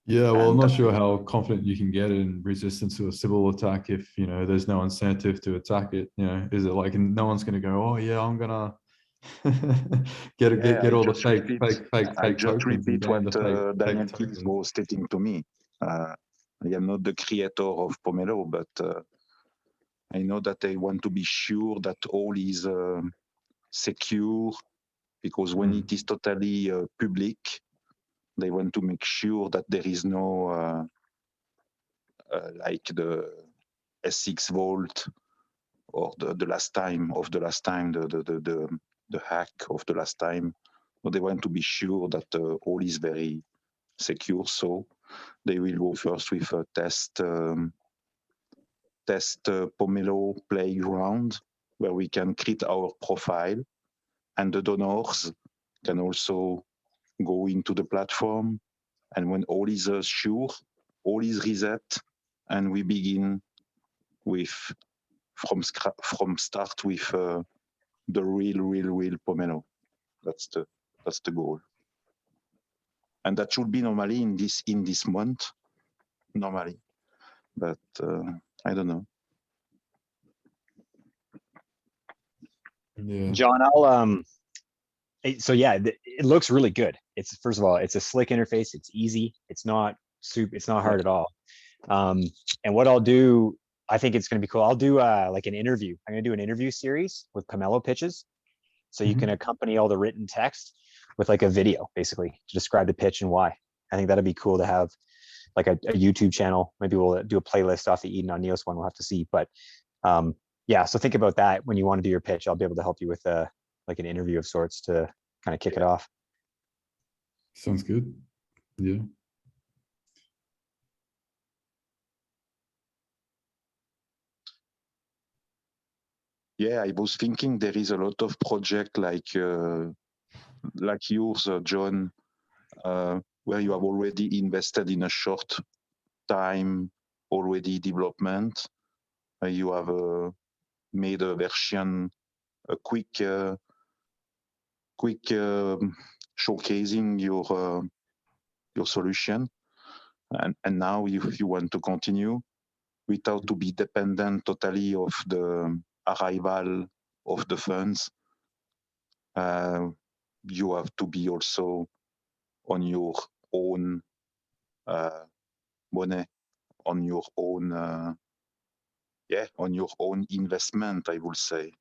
Yeah, well, I'm And not sure how confident you can get in resistance to a Sybil attack if there's no incentive to attack it. Is it like no one's going to go, oh yeah, I'm gonna get all the fake just tokens and repeat ban what the Daniel fake Keys tokens. was stating to me. I am not the creator of Pomelo, but I know that they want to be sure that all is secure, because when it is totally public, they want to make sure that there is no like the S6 Vault or the last time, the hack of the last time. But they want to be sure that all is very secure. So they will go first with a test Pomelo playground where we can create our profile, and the donors can also go into the platform. And when all is sure, all is reset, and we begin with from start with the real Pomelo. That's the goal, and that should be normally in this month, normally, but I don't know. Yeah. John, I'll so yeah, it looks really good. It's first of all, it's a slick interface. It's easy. It's not hard at all. And what I'll do I think it's going to be cool. I'll do like an interview. I'm going to do an interview series with Pomelo pitches. So you can accompany all the written text with like a video, basically, to describe the pitch and why. I think that'd be cool to have like a YouTube channel. Maybe we'll do a playlist off the Eden on Neos one. We'll have to see. But yeah, so think about that when you want to do your pitch. I'll be able to help you with like an interview of sorts to kind of kick it off. Sounds good. Yeah. Yeah, I was thinking there is a lot of project like yours, John, where you have already invested in a short time already development. You have made a version, a quick showcasing your solution, and now if you want to continue without to be dependent totally of the arrival of the funds, you have to be also on your own money, on your own on your own investment, I would say.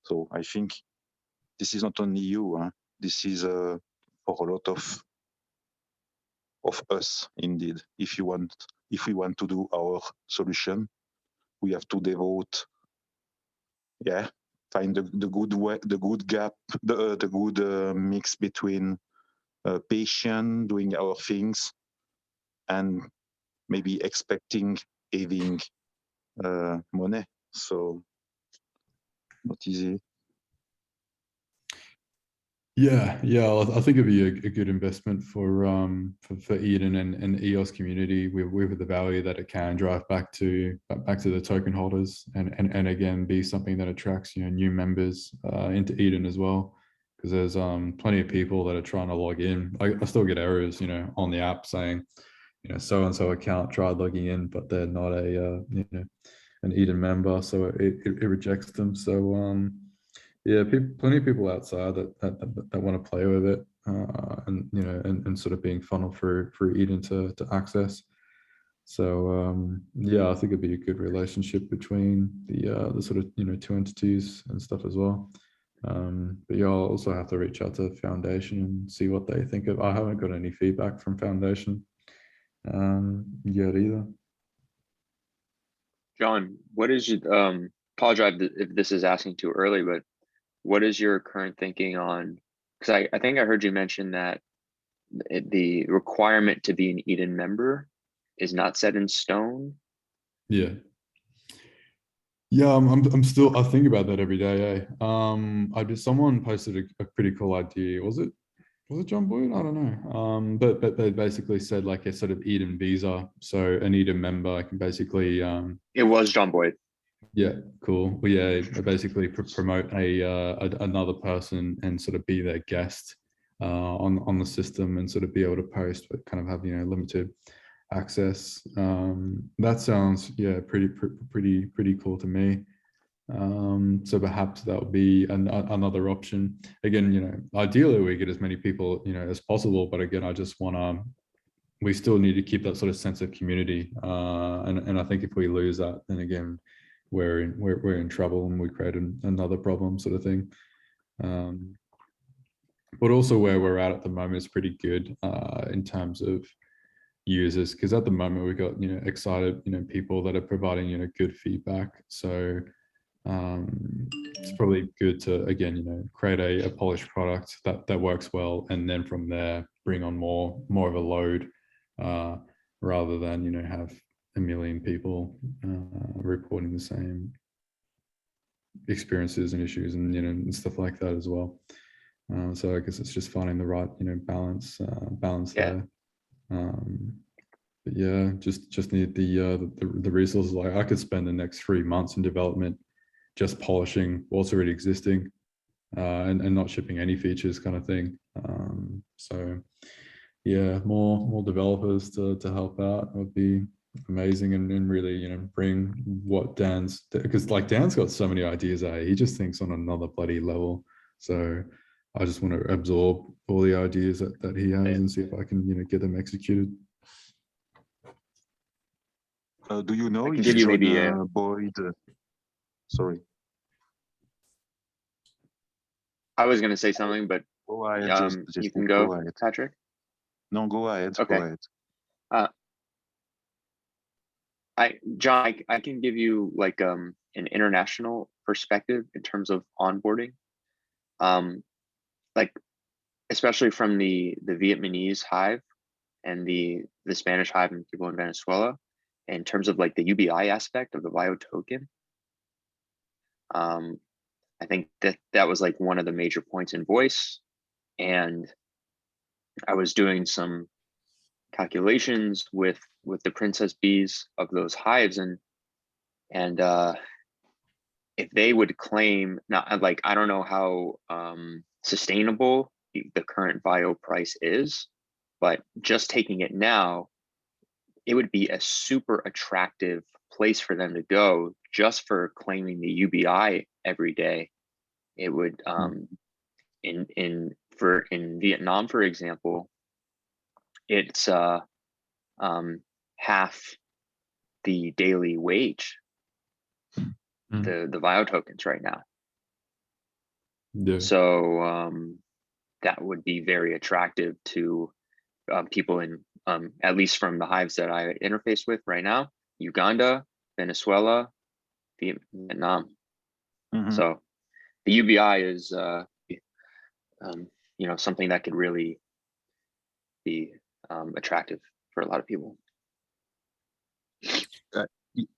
So I think this is not only you, this is for a lot of us indeed. If we want to do our solution, we have to devote, find the good way, the good gap, the good mix between patient doing our things and maybe expecting having money. So not easy. Yeah, I think it'd be a good investment for Eden and EOS community with the value that it can drive back to the token holders and again be something that attracts new members into Eden as well, because there's plenty of people that are trying to log in. I still get errors on the app saying so and so account tried logging in, but they're not a an Eden member, so it rejects them. So yeah, plenty of people outside that want to play with it, and sort of being funneled for Eden to access. So yeah, I think it'd be a good relationship between the sort of two entities and stuff as well. But yeah, I'll also have to reach out to Foundation and see what they think of. I haven't got any feedback from Foundation yet either. John, what is your apologize if this is asking too early, but what is your current thinking on, because I think I heard you mention that the requirement to be an Eden member is not set in stone. Yeah, I'm still, I think about that every day. Someone posted a pretty cool idea. Was it John Boyd? I don't know. But they basically said like a sort of Eden visa, so an Eden member can basically It was John Boyd. Yeah, cool. Well, yeah, basically promote another person and sort of be their guest on the system and sort of be able to post, but kind of have limited access. That sounds pretty cool to me. So perhaps that would be another option. Again, ideally we get as many people as possible, but again, I just want to. We still need to keep that sort of sense of community, and I think if we lose that, then again, we're in trouble and we create another problem, sort of thing. But also where we're at the moment is pretty good in terms of users, because at the moment we've got excited people that are providing good feedback. So it's probably good to again create a polished product that works well, and then from there bring on more of a load rather than have a million people reporting the same experiences and issues and stuff like that as well. So I guess it's just finding the right balance there. But yeah, just need the resources. Like I could spend the next 3 months in development just polishing what's already existing and not shipping any features, kind of thing. So yeah, more developers to help out would be amazing, and really bring what Dan's, because like Dan's got so many ideas. He just thinks on another bloody level. So I just want to absorb all the ideas that he has and see if I can get them executed. Do you know I can if give you John maybe a- Boyd? Sorry, I was gonna say something, but go ahead. you can go, ahead. Patrick. No, go ahead. Okay. Go ahead. John, I can give you like an international perspective in terms of onboarding. Like especially from the Vietnamese hive and the Spanish hive and people in Venezuela, in terms of like the UBI aspect of the VIO token. I think that was like one of the major points in Voice, and I was doing some calculations with the princess bees of those hives, and if they would claim, not like, I don't know how sustainable the current VIO price is, but just taking it now, it would be a super attractive place for them to go just for claiming the UBI every day. It would in Vietnam, for example, it's half the daily wage, the VIO tokens right now. Yeah. So that would be very attractive to people in at least from the hives that I interface with right now: Uganda, Venezuela, Vietnam. Mhm. So the UBI is something that could really be attractive for a lot of people.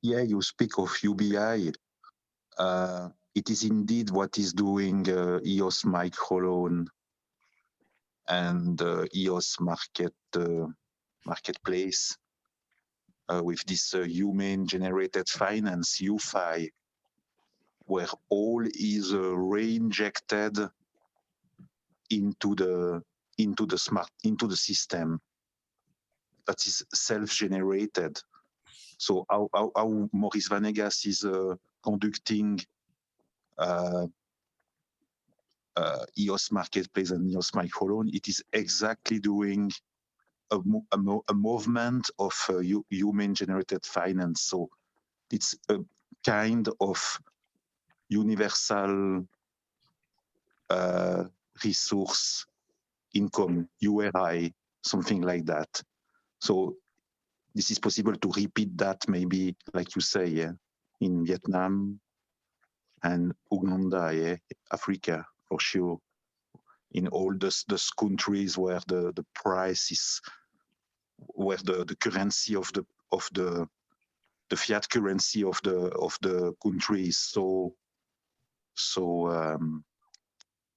Yeah, you speak of UBI. It is indeed what is doing EOS microloan and EOS marketplace with this human generated finance UFI, where all is reinjected into the system that is self-generated. So how Maurice Vanegas is conducting EOS marketplace and EOS microloan, it is exactly doing a movement of human generated finance. So it's a kind of universal resource income, URI, something like that. So this is possible to repeat that, maybe, like you say, yeah, in Vietnam and Uganda, yeah, Africa, for sure. In all those countries where the price is, where the currency of the fiat currency of the country is so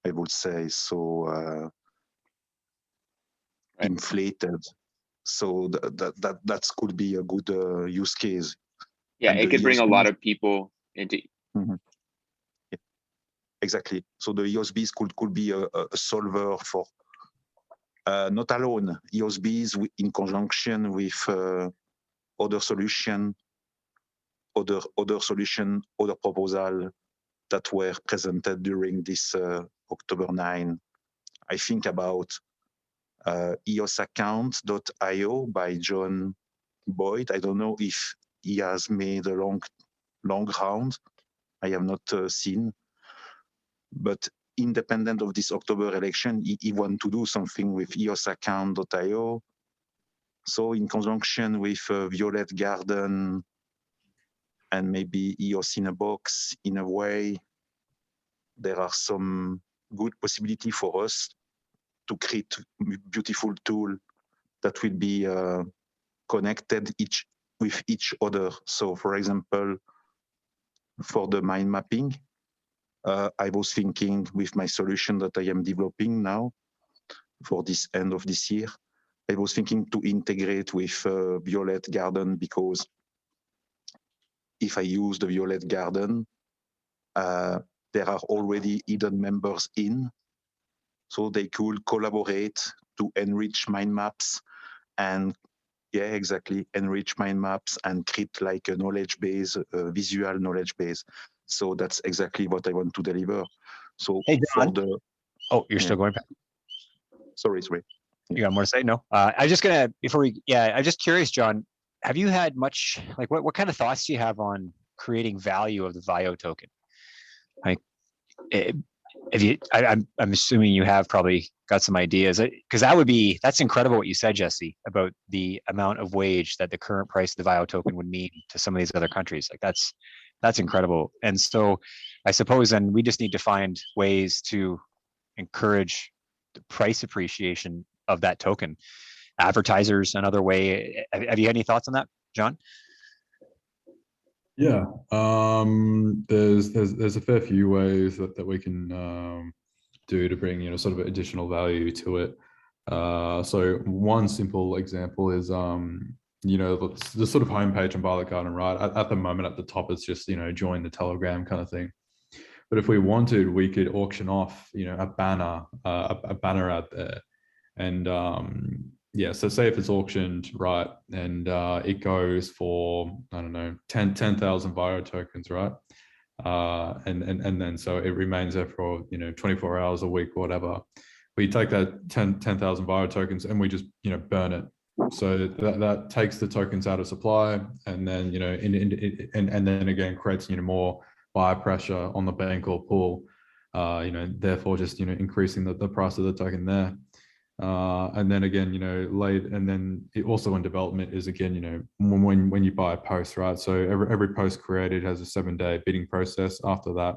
I would say so inflated. So that could be a good use case. Yeah, And it the could bring a EOSB lot of people into. Mhm. Yeah, exactly. So the EOSBs could be a solver for not alone EOSBs in conjunction with other solution, other proposal that were presented during this October 9. I think about eosaccount.io by John Boyd. I don't know if he has made a long round. I have not seen. But independent of this October election, he want to do something with eosaccount.io. So in conjunction with Violet Garden and maybe EOS in a box, in a way, there are some good possibility for us to create beautiful tool that will be connected with each other. So for example, for the mind mapping, I was thinking with my solution that I am developing now for this end of this year, I was thinking to integrate with Violet Garden, because if I use the Violet Garden, there are already hidden members in, so they could collaborate to enrich mind maps and enrich mind maps and create like a knowledge base, a visual knowledge base. So that's exactly what I want to deliver. So Hey, for John. the, Oh, you're still going. sorry. You got more to say? No. I'm just gonna, I'm just curious, John. have you had much, like, what kind of thoughts do you have on creating value of the VIO token? Like, if you, I'm assuming you have probably got some ideas, because that's incredible what you said, Jesse, about the amount of wage that the current price of the VIO token would mean to some of these other countries. Like that's incredible. And so I suppose then we just need to find ways to encourage the price appreciation of that token. Advertisers, another way. Have you had any thoughts on that, John? Yeah, there's a fair few ways that we can do to bring, you know, sort of additional value to it. So one simple example is you know, the sort of homepage on Violet Garden, right? At the moment, at the top, it's just, you know, join the Telegram kind of thing. But if we wanted, we could auction off, you know, a banner out there, and yeah, so say if it's auctioned, right, and it goes for, I don't know, 10,000 VIO tokens, right? And then so it remains there for, you know, 24 hours a week or whatever. We take that 10,000 VIO tokens and we just, you know, burn it. So that takes the tokens out of supply, and then, you know, and then again creates, you know, more buyer pressure on the bank or pool, you know, therefore just, you know, increasing the price of the token there. And then again, you know, and then it also in development is, again, you know, when you buy a post, right? So every post created has a 7-day bidding process. After that,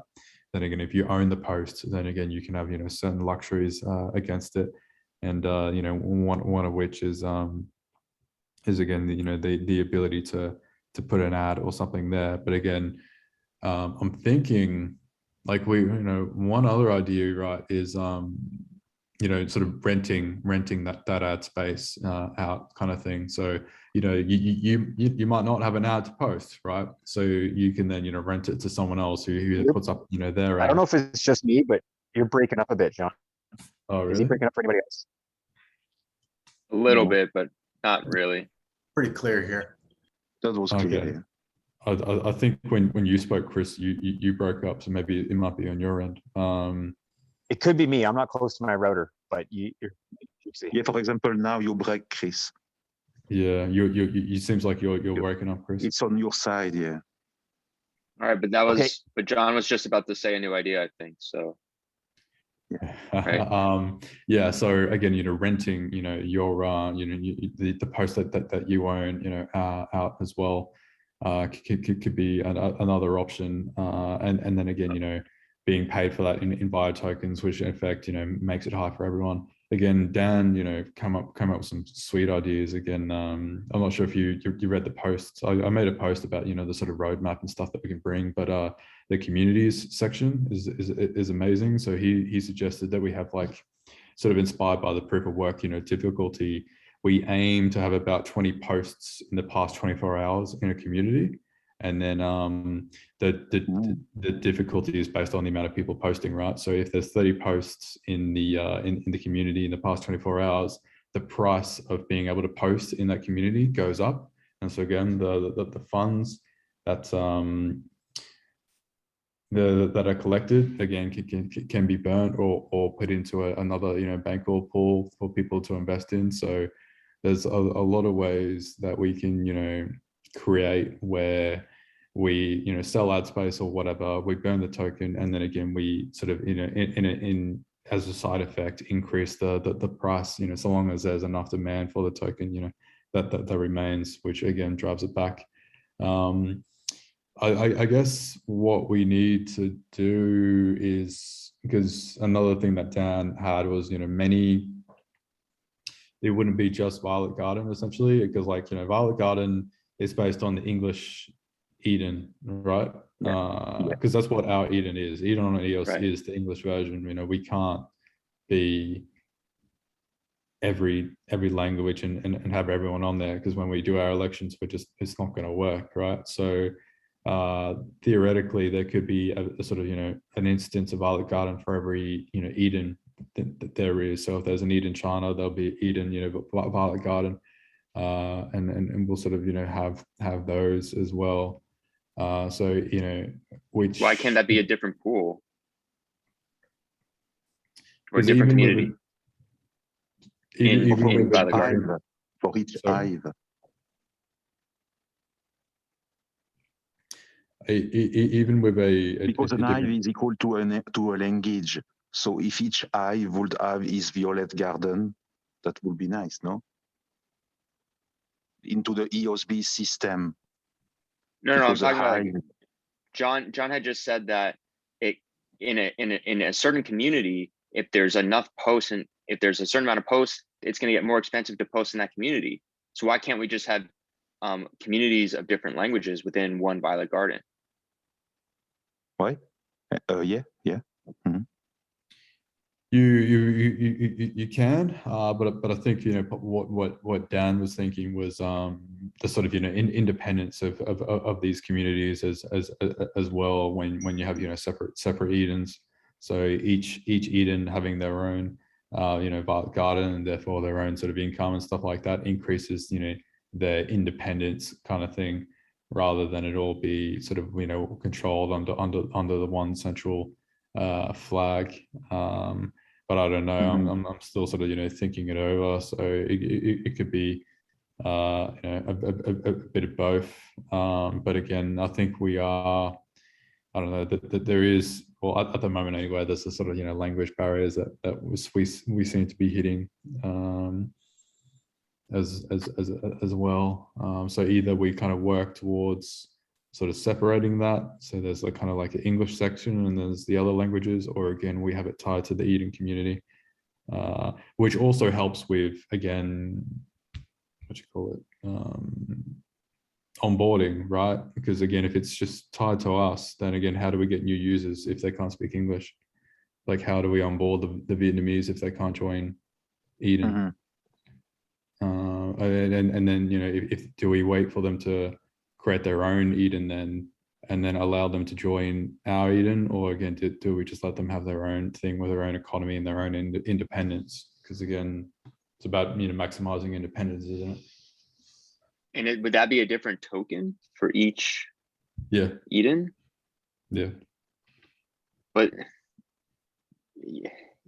then again, if you own the post, then again, you can have, you know, certain luxuries against it. And you know, one of which is again, you know, the ability to put an ad or something there. But again, I'm thinking, like, you know, one other idea, right, is you know, sort of renting that ad space out, kind of thing. So, you know, you might not have an ad to post, right? So you can then, you know, rent it to someone else who puts up, you know, their ad. I don't know if it's just me, but you're breaking up a bit, John. Oh, Is he really? breaking up for anybody else? A little No. bit, but not really. Pretty clear here. That was clear. Okay. Yeah. I think when you spoke, Chris, you broke up, so maybe it might be on your end. It could be me. I'm not close to my router, but you're Yeah, for example, now you break, Chris. Yeah, you seems like you're waking up, Chris. It's on your side, yeah. All right, but that was, Okay. but John was just about to say a new idea, I think, so. Right. Yeah, so again, you know, renting, you know, your you know, the post that you own, you know, out as well, could be another option. And then again, you know, being paid for that in VIO tokens, which in effect, you know, makes it hard for everyone. Again, Dan, you know, come up with some sweet ideas. Again, I'm not sure if you read the posts. I made a post about, you know, the sort of roadmap and stuff that we can bring, but the communities section is amazing. So he suggested that we have, like, sort of inspired by the proof of work, you know, difficulty. We aim to have about 20 posts in the past 24 hours in a community. And then the difficulty is based on the amount of people posting, right? So if there's 30 posts in the community in the past 24 hours, the price of being able to post in that community goes up. And so again, the funds that that are collected, again, can be burnt or put into another, you know, bank or pool for people to invest in. So there's a lot of ways that we can, you know, create where we, you know, sell ad space or whatever, we burn the token, and then again we sort of, you know, in as a side effect, increase the price, you know, so long as there's enough demand for the token, you know, that remains, which again drives it back. I guess what we need to do is, because another thing that Dan had was, you know, it wouldn't be just Violet Garden essentially, because, like, you know, Violet Garden is based on the English Eden, right? Because that's what our Eden is. Eden on EOS Right. is the English version. You know, we can't be every language and have everyone on there, because when we do our elections, it's not going to work, right? So theoretically, there could be a sort of, you know, an instance of Violet Garden for every, you know, Eden that there is. So if there's an Eden China, there'll be Eden, you know, Violet Garden, and we'll sort of, you know, have those as well. So, you know, which, Why can't that be a different pool? Or a 'cause different even with community? Even in with Violet Garden. Hive, for each Sorry? hive. even with Because an a hive different, is equal to a language. So if each hive would have his violet garden, that would be nice, no? Into the EOSB system. No, I'm Because a talking about like hive, John had just said that it in a certain community, if there's enough posts and if there's a certain amount of posts, it's going to get more expensive to post in that community. So why can't we just have communities of different languages within one Violet Garden? right? Yeah. you can, but I think, you know, what Dan was thinking was the sort of, you know, independence of these communities as well when you have, you know, separate Edens. So each Eden having their own you know, Violet Garden, and therefore their own sort of income and stuff like that increases, you know, their independence kind of thing, rather than it all be sort of, you know, controlled under the one central flag. But I don't know. I'm still sort of, you know, thinking it over. So it could be you know, a bit of both. But again, I think we are. I don't know that there is, well, at the moment anyway, there's a sort of, you know, language barriers that we seem to be hitting as well. So either we kind of work towards sort of separating that, so there's a kind of like an English section and there's the other languages, or again we have it tied to the Eden community, which also helps with, again, what you call it, onboarding, right? Because again, if it's just tied to us, then again, how do we get new users if they can't speak English? Like, how do we onboard the Vietnamese if they can't join Eden? And then, you know, if do we wait for them to create their own Eden and then allow them to join our Eden, or again, do we just let them have their own thing with their own economy and their own independence? Because again, it's about, you know, maximizing independence, isn't it? And would that be a different token for each Yeah, Eden? yeah. But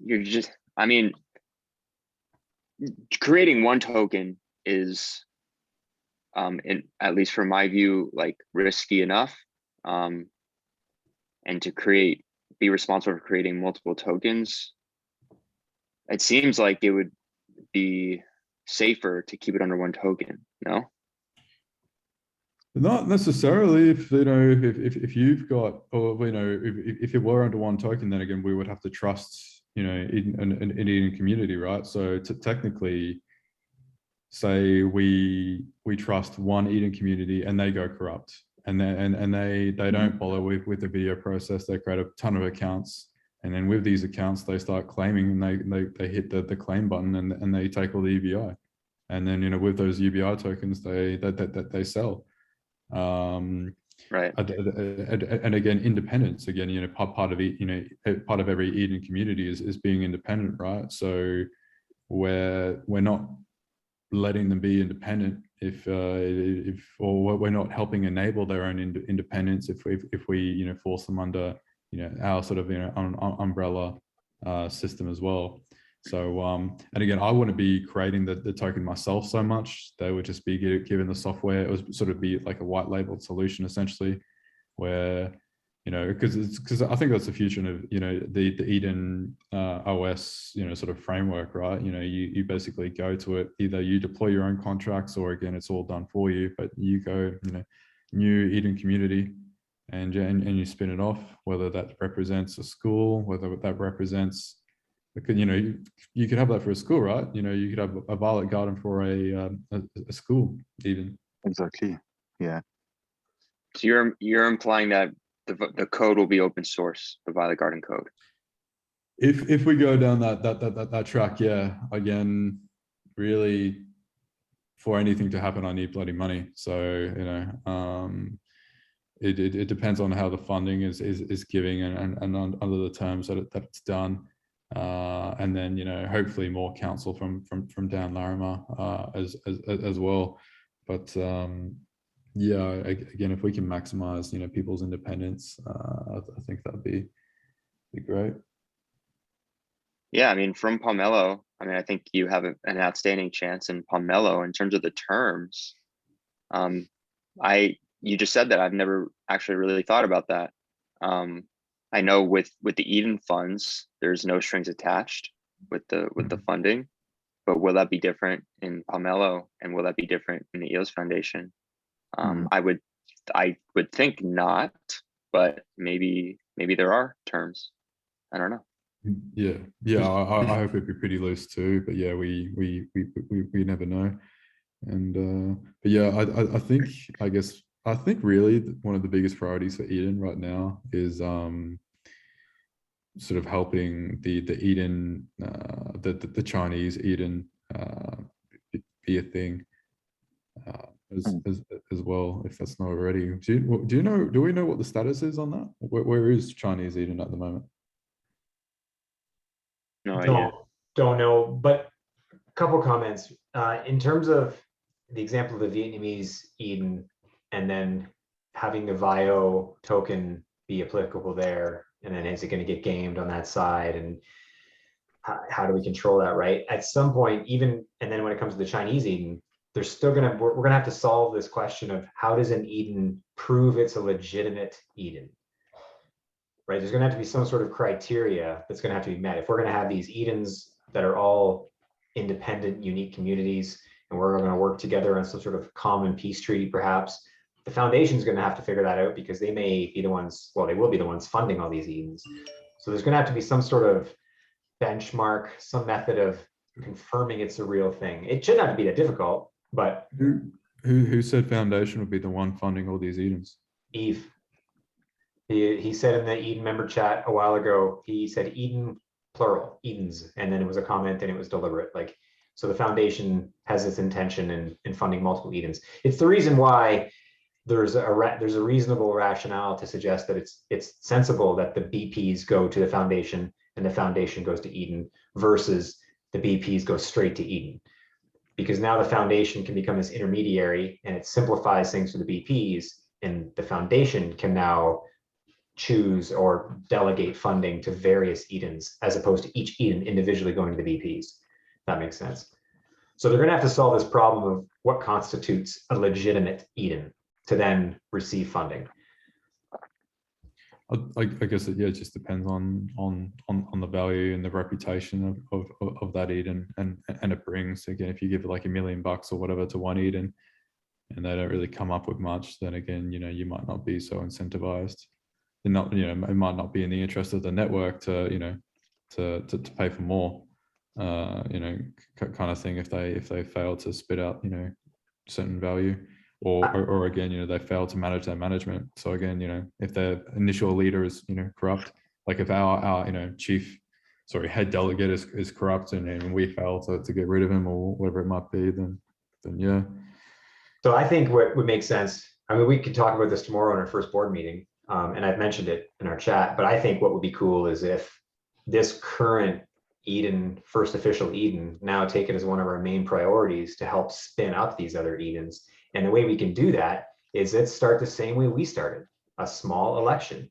you're just, I mean, creating one token is, in, at least from my view, like risky enough. And to be responsible for creating multiple tokens, it seems like it would be safer to keep it under one token, no? Not necessarily. If, you know, if you've got, or, you know, if it were under one token, then again we would have to trust, you know, an Eden community, right? So technically, say we trust one Eden community and they go corrupt, and they don't follow with the video process. They create a ton of accounts, and then with these accounts they start claiming, and they hit the claim button, and they take all the UBI, and then, you know, with those UBI tokens they sell. Right. And again, independence, again, you know, part of it, you know, part of every Eden community is being independent, right? So we're not letting them be independent if or we're not helping enable their own independence if we, you know, force them under, you know, our sort of, you know, umbrella system as well. So and again, I wouldn't be creating the token myself so much. They would just be given the software. It would sort of be like a white labeled solution essentially, where, you know, because I think that's the future of, you know, the Eden OS, you know, sort of framework, right? You know, you basically go to it, either you deploy your own contracts, or again, it's all done for you, but you go, you know, new Eden community, and you spin it off, whether that represents a school, whether that represents, because, you know, you could have that for a school, right? You know, you could have a Violet Garden for a school even. Exactly. Yeah. So you're implying that the code will be open source, the Violet Garden code. If we go down that track, yeah. Again, really, for anything to happen, I need bloody money. So, you know, it depends on how the funding is giving and under the terms that it's done. And then, you know, hopefully more counsel from Dan Larimer as well. But yeah, again, if we can maximize, you know, people's independence, I think that'd be great. Yeah, I mean, from Pomelo, I mean, I think you have an outstanding chance in Pomelo in terms of the terms. You just said that I've never actually really thought about that. I know with the Eden funds, there's no strings attached with the funding, but will that be different in Pomelo, and will that be different in the EOS Foundation? I would think not, but maybe there are terms. I don't know. Yeah. I hope it'd be pretty loose too, but yeah, we never know. And but yeah, I think really one of the biggest priorities for Eden right now is sort of helping the Eden the Chinese Eden be a thing as well, if that's not already. Do we know what the status is on that? Where is Chinese Eden at the moment? No idea. Don't know, but a couple comments. In terms of the example of the Vietnamese Eden, and then having the VIO token be applicable there, and then is it going to get gamed on that side, and how do we control that, right? At some point, even, and then when it comes to the Chinese Eden, there's still we're gonna have to solve this question of how does an Eden prove it's a legitimate Eden, right? There's gonna have to be some sort of criteria that's gonna have to be met. If we're gonna have these Edens that are all independent, unique communities, and we're gonna work together on some sort of common peace treaty, perhaps, the foundation is gonna have to figure that out, because they may be the ones, well, they will be the ones funding all these Edens. So there's gonna have to be some sort of benchmark, some method of confirming it's a real thing. It shouldn't have to be that difficult, but Who said foundation would be the one funding all these Edens? Eve. He said in the Eden member chat a while ago, he said Eden plural, Edens, and then it was a comment and it was deliberate. Like, so the foundation has its intention in funding multiple Edens. It's the reason why there's a reasonable rationale to suggest that it's sensible that the BPs go to the foundation and the foundation goes to Eden versus the BPs go straight to Eden. Because now the foundation can become this intermediary, and it simplifies things for the BPs, and the foundation can now choose or delegate funding to various Edens as opposed to each Eden individually going to the BPs. That makes sense. So they're going to have to solve this problem of what constitutes a legitimate Eden to then receive funding. I guess it just depends on the value and the reputation of that Eden and it brings. Again, if you give like $1 million or whatever to one Eden and they don't really come up with much, then again, you might not be so incentivized. They're not, it might not be in the interest of the network to pay for more, kind of thing if they fail to spit out, certain value. Or again, they fail to manage their management. So again, if their initial leader is, corrupt, like if our head delegate is corrupt and we fail to get rid of him or whatever it might be, then yeah. So I think what would make sense, I mean, we could talk about this tomorrow in our first board meeting, and I've mentioned it in our chat, but I think what would be cool is if this current Eden, first official Eden, now take it as one of our main priorities to help spin up these other Edens. And the way we can do that is let's start the same way we started, a small election,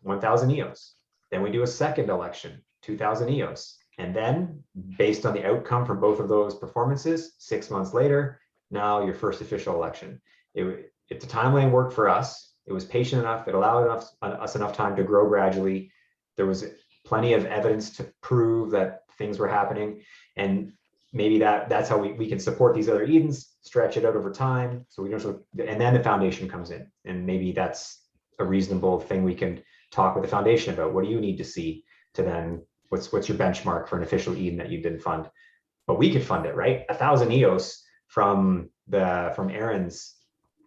1,000 EOS. Then we do a second election, 2,000 EOS. And then based on the outcome from both of those performances, 6 months later, now your first official election. If the timeline worked for us, it was patient enough, it allowed us enough time to grow gradually. There was plenty of evidence to prove that things were happening. And maybe that's how we can support these other Edens, stretch it out over time. So we don't, and then the foundation comes in, and maybe that's a reasonable thing we can talk with the foundation about. What do you need to see to then, what's your benchmark for an official Eden that you didn't fund? But we could fund it, right? 1,000 EOS from Aaron's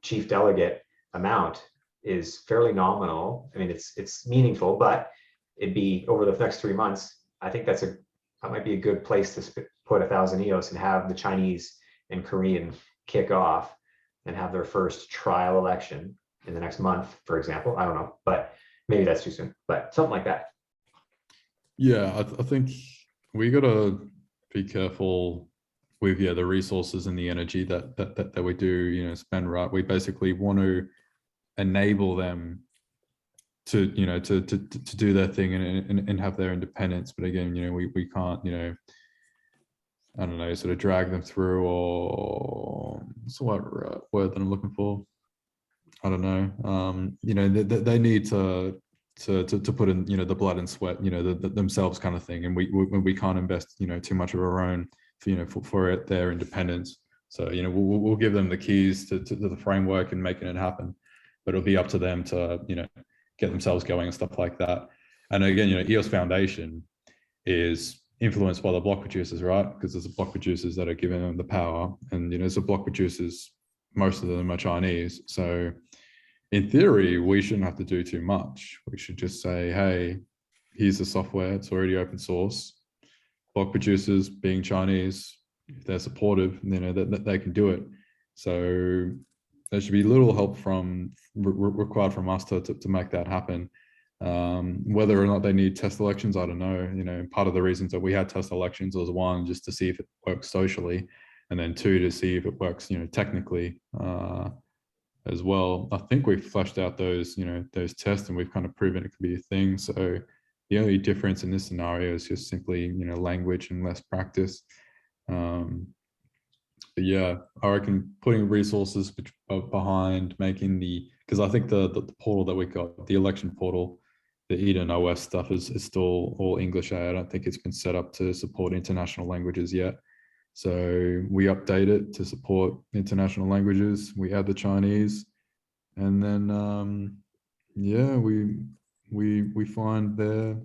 chief delegate amount is fairly nominal. I mean, it's meaningful, but it'd be over the next 3 months. I think that might be a good place to put 1,000 EOS and have the Chinese and Korean kick off and have their first trial election in the next month, for example. I don't know, but maybe that's too soon, but something like that. Yeah, I think we got to be careful with the resources and the energy that we do, spend, right? We basically want to enable them to do their thing and have their independence, but again, we can't, I don't know, sort of drag them through, or what's the word that I'm looking for? I don't know. You know, they need to put in, you know, the blood and sweat, you know, themselves kind of thing, and we can't invest, you know, too much of our own, for, you know, for their independence. So, you know, we'll give them the keys to the framework and making it happen, but it'll be up to them to, you know, get themselves going and stuff like that. And again, you know, EOS Foundation is influenced by the block producers, right? Because there's the block producers that are giving them the power, and, you know, so block producers, most of them are Chinese. So in theory, we shouldn't have to do too much. We should just say, hey, here's the software, it's already open source. Block producers, being Chinese, if they're supportive, you know, that they can do it. So there should be little help from required from us to make that happen. Whether or not they need test elections, I don't know. You know, part of the reasons that we had test elections was, one, just to see if it works socially, and then two, to see if it works, you know, technically as well. I think we've fleshed out those, you know, those tests, and we've kind of proven it can be a thing. So the only difference in this scenario is just simply, you know, language and less practice. But yeah, I reckon putting resources behind making because I think the portal that we got, the election portal, the Eden OS stuff is still all English. I don't think it's been set up to support international languages yet. So we update it to support international languages. We add the Chinese, and then yeah, we find their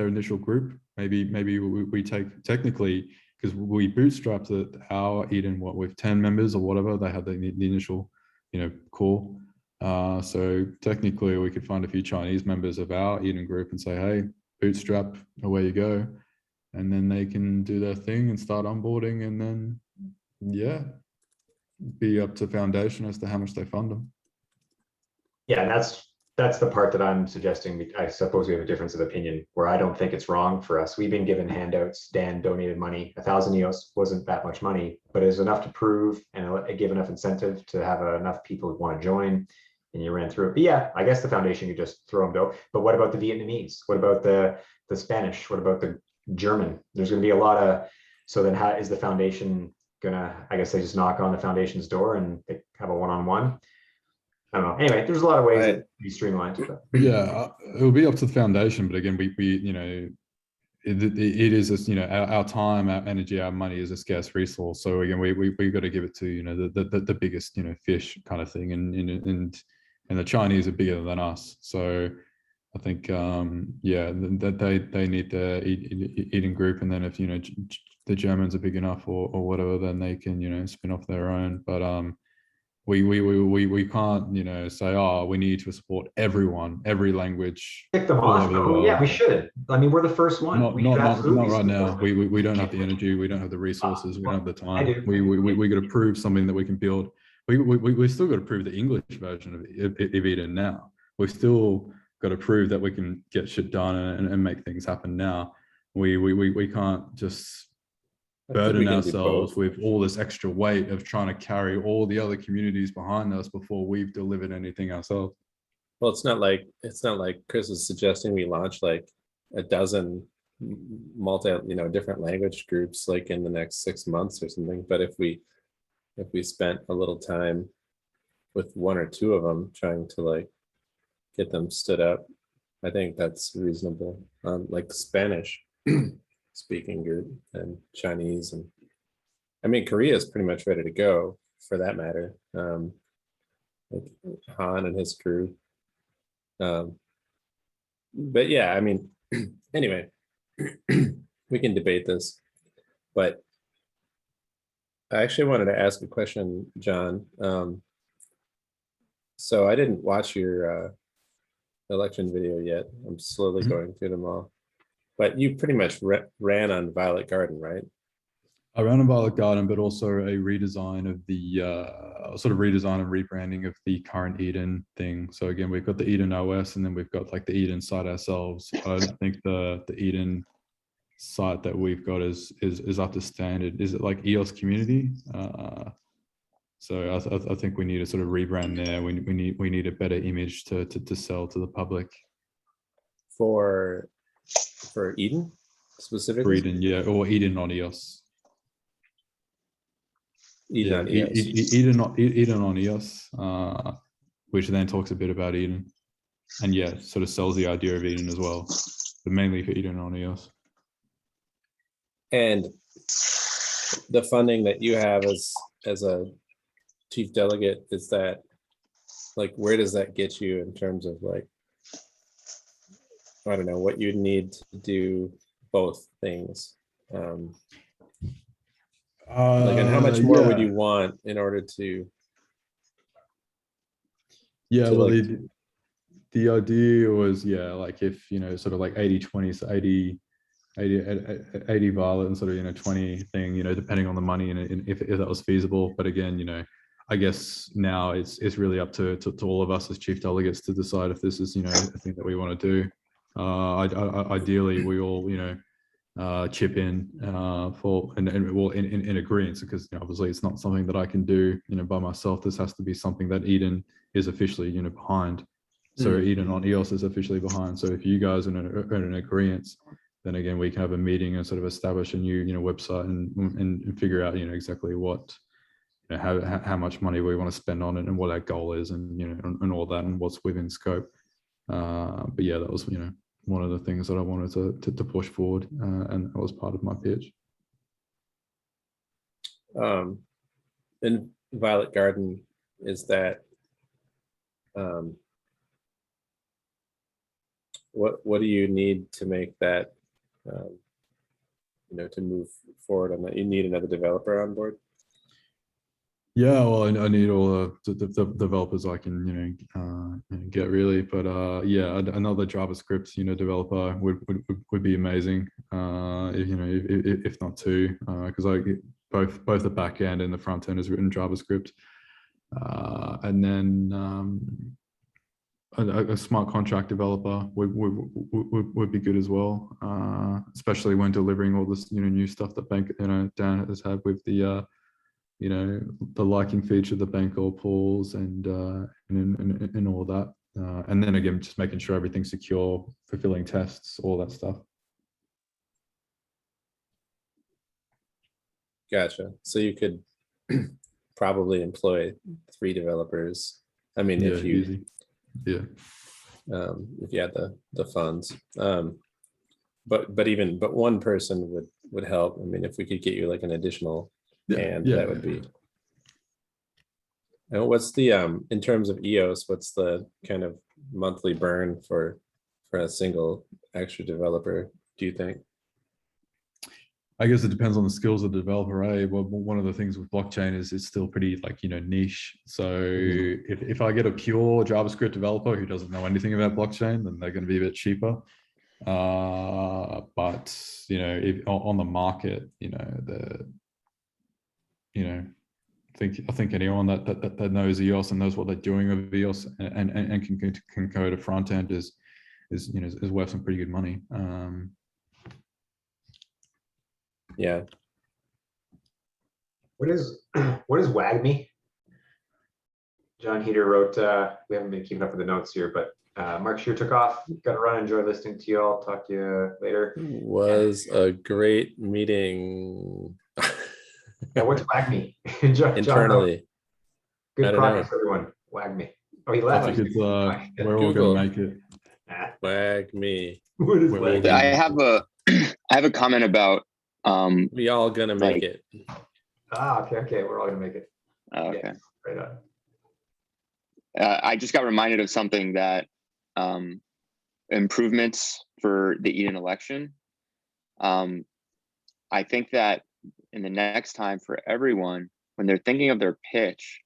initial group. Maybe we take, technically, because we bootstrapped our Eden with 10 members or whatever. They had the initial, you know, core. So technically, we could find a few Chinese members of our Eden group and say, hey, bootstrap, away you go. And then they can do their thing and start onboarding, and then, yeah, be up to Foundation as to how much they fund them. Yeah, and that's the part that I'm suggesting. I suppose we have a difference of opinion, where I don't think it's wrong for us. We've been given handouts. Dan donated money. 1,000 EOS wasn't that much money, but it was enough to prove and give enough incentive to have enough people who want to join, and you ran through it. But yeah, I guess the foundation could just throw them down. But what about the Vietnamese? What about the Spanish? What about the German? There's going to be a lot of, so then how is the foundation gonna, I guess they just knock on the foundation's door and they have a one-on-one. I don't know. Anyway, there's a lot of ways that be streamlined. Yeah, it will be up to the foundation, but again, we you know, it is a, you know, our time, our energy, our money is a scarce resource. So again, we got to give it to, you know, the biggest, you know, fish kind of thing, and the Chinese are bigger than us. So I think yeah, that they need the Eden group, and then if, you know, the Germans are big enough or whatever, then they can, you know, spin off their own. But we can't, you know, say, oh, we need to support everyone, every language. Pick them off. Oh, yeah, we should. I mean, we're the first one. Not right now. We don't have the energy. We don't have the resources. We don't have the time. We got to prove something that we can build. We still got to prove the English version of Eden now. We've still got to prove that we can get shit done and make things happen now. We can't just burden ourselves with all this extra weight of trying to carry all the other communities behind us before we've delivered anything ourselves. Well, it's not like Chris is suggesting we launch like a dozen different language groups like in the next 6 months or something. But if we spent a little time with one or two of them trying to like get them stood up, I think that's reasonable. Like Spanish speaking group and Chinese, and I mean Korea is pretty much ready to go for that matter. Like Han and his crew. But yeah, I mean, anyway, we can debate this, but I actually wanted to ask a question, John. So I didn't watch your election video yet. I'm slowly going through them all. But you pretty much ran on Violet Garden, right? I ran on Violet Garden, but also a redesign of the sort of redesign and rebranding of the current Eden thing. So again, we've got the Eden OS, and then we've got like the Eden site ourselves. I don't think the Eden site that we've got is up to standard. Is it like EOS Community? So I think we need to sort of rebrand there. We need a better image to sell to the public. For Eden specifically? For Eden, yeah, or Eden on EOS. Eden on EOS. Eden on EOS, which then talks a bit about Eden, and yeah, sort of sells the idea of Eden as well, but mainly for Eden on EOS. And the funding that you have as a chief delegate, is that like, where does that get you in terms of like, I don't know, what you need to do both things? Like, and how much more would you want in order to? Yeah, to well, like- the idea was, yeah, like if, you know, sort of like 80-20, so 80 Violet and sort of, you know, 20 thing, you know, depending on the money and if that was feasible. But again, you know, I guess now it's really up to all of us as chief delegates to decide if this is, you know, a thing that we want to do. Ideally, we all, you know, chip in for and well in agreement, because, you know, obviously it's not something that I can do, you know, by myself. This has to be something that Eden is officially, you know, behind. So Eden on EOS is officially behind. So if you guys are in an agreement, then again we can have a meeting and sort of establish a new, you know, website and figure out, you know, exactly what, you know, how much money we want to spend on it and what our goal is, and, you know, and all that, and what's within scope. But yeah, that was, you know, one of the things that I wanted to push forward, and that was part of my pitch. In Violet Garden, is that what do you need to make that, you know, to move forward on that? You need another developer on board? Yeah, well, I need all the developers I can, you know, get really, but yeah, another JavaScript, you know, developer would be amazing. If, you know, if not two, because both the back end and the front end is written JavaScript, and then a smart contract developer would be good as well, especially when delivering all this, you know, new stuff that Dan has had with the you know, the liking feature, the bank all pools, and all that, and then again just making sure everything's secure, fulfilling tests, all that stuff. Gotcha. So you could probably employ 3 developers. I mean, Yeah, if you easy. Yeah. If you had the funds, but one person would help. I mean, if we could get you like an additional hand, that would be. And what's the in terms of EOS, what's the kind of monthly burn for a single extra developer, do you think? I guess it depends on the skills of the developer, right? Well, one of the things with blockchain is it's still pretty, like, you know, niche. So if I get a pure JavaScript developer who doesn't know anything about blockchain, then they're going to be a bit cheaper. But, you know, if on the market, you know, I think anyone that knows EOS and knows what they're doing with EOS and can code a front end is you know, is worth some pretty good money. Yeah. What is WAGMI? John Heater wrote, we haven't been keeping up with the notes here, but Mark Shear took off. Got to run. Enjoy listening to you all. Talk to you later. Was a great meeting. Yeah, what's WAGMI? Internally. Good progress, everyone. WAGMI. Oh, he I left. think it's we're all Google. going to make it. WAGMI. What is We're all WAGMI? gonna- I have a comment about We all gonna make Like- it. Okay. We're all gonna make it. okay. Right on. I just got reminded of something that improvements for the Eden election. I think that in the next time for everyone, when they're thinking of their pitch,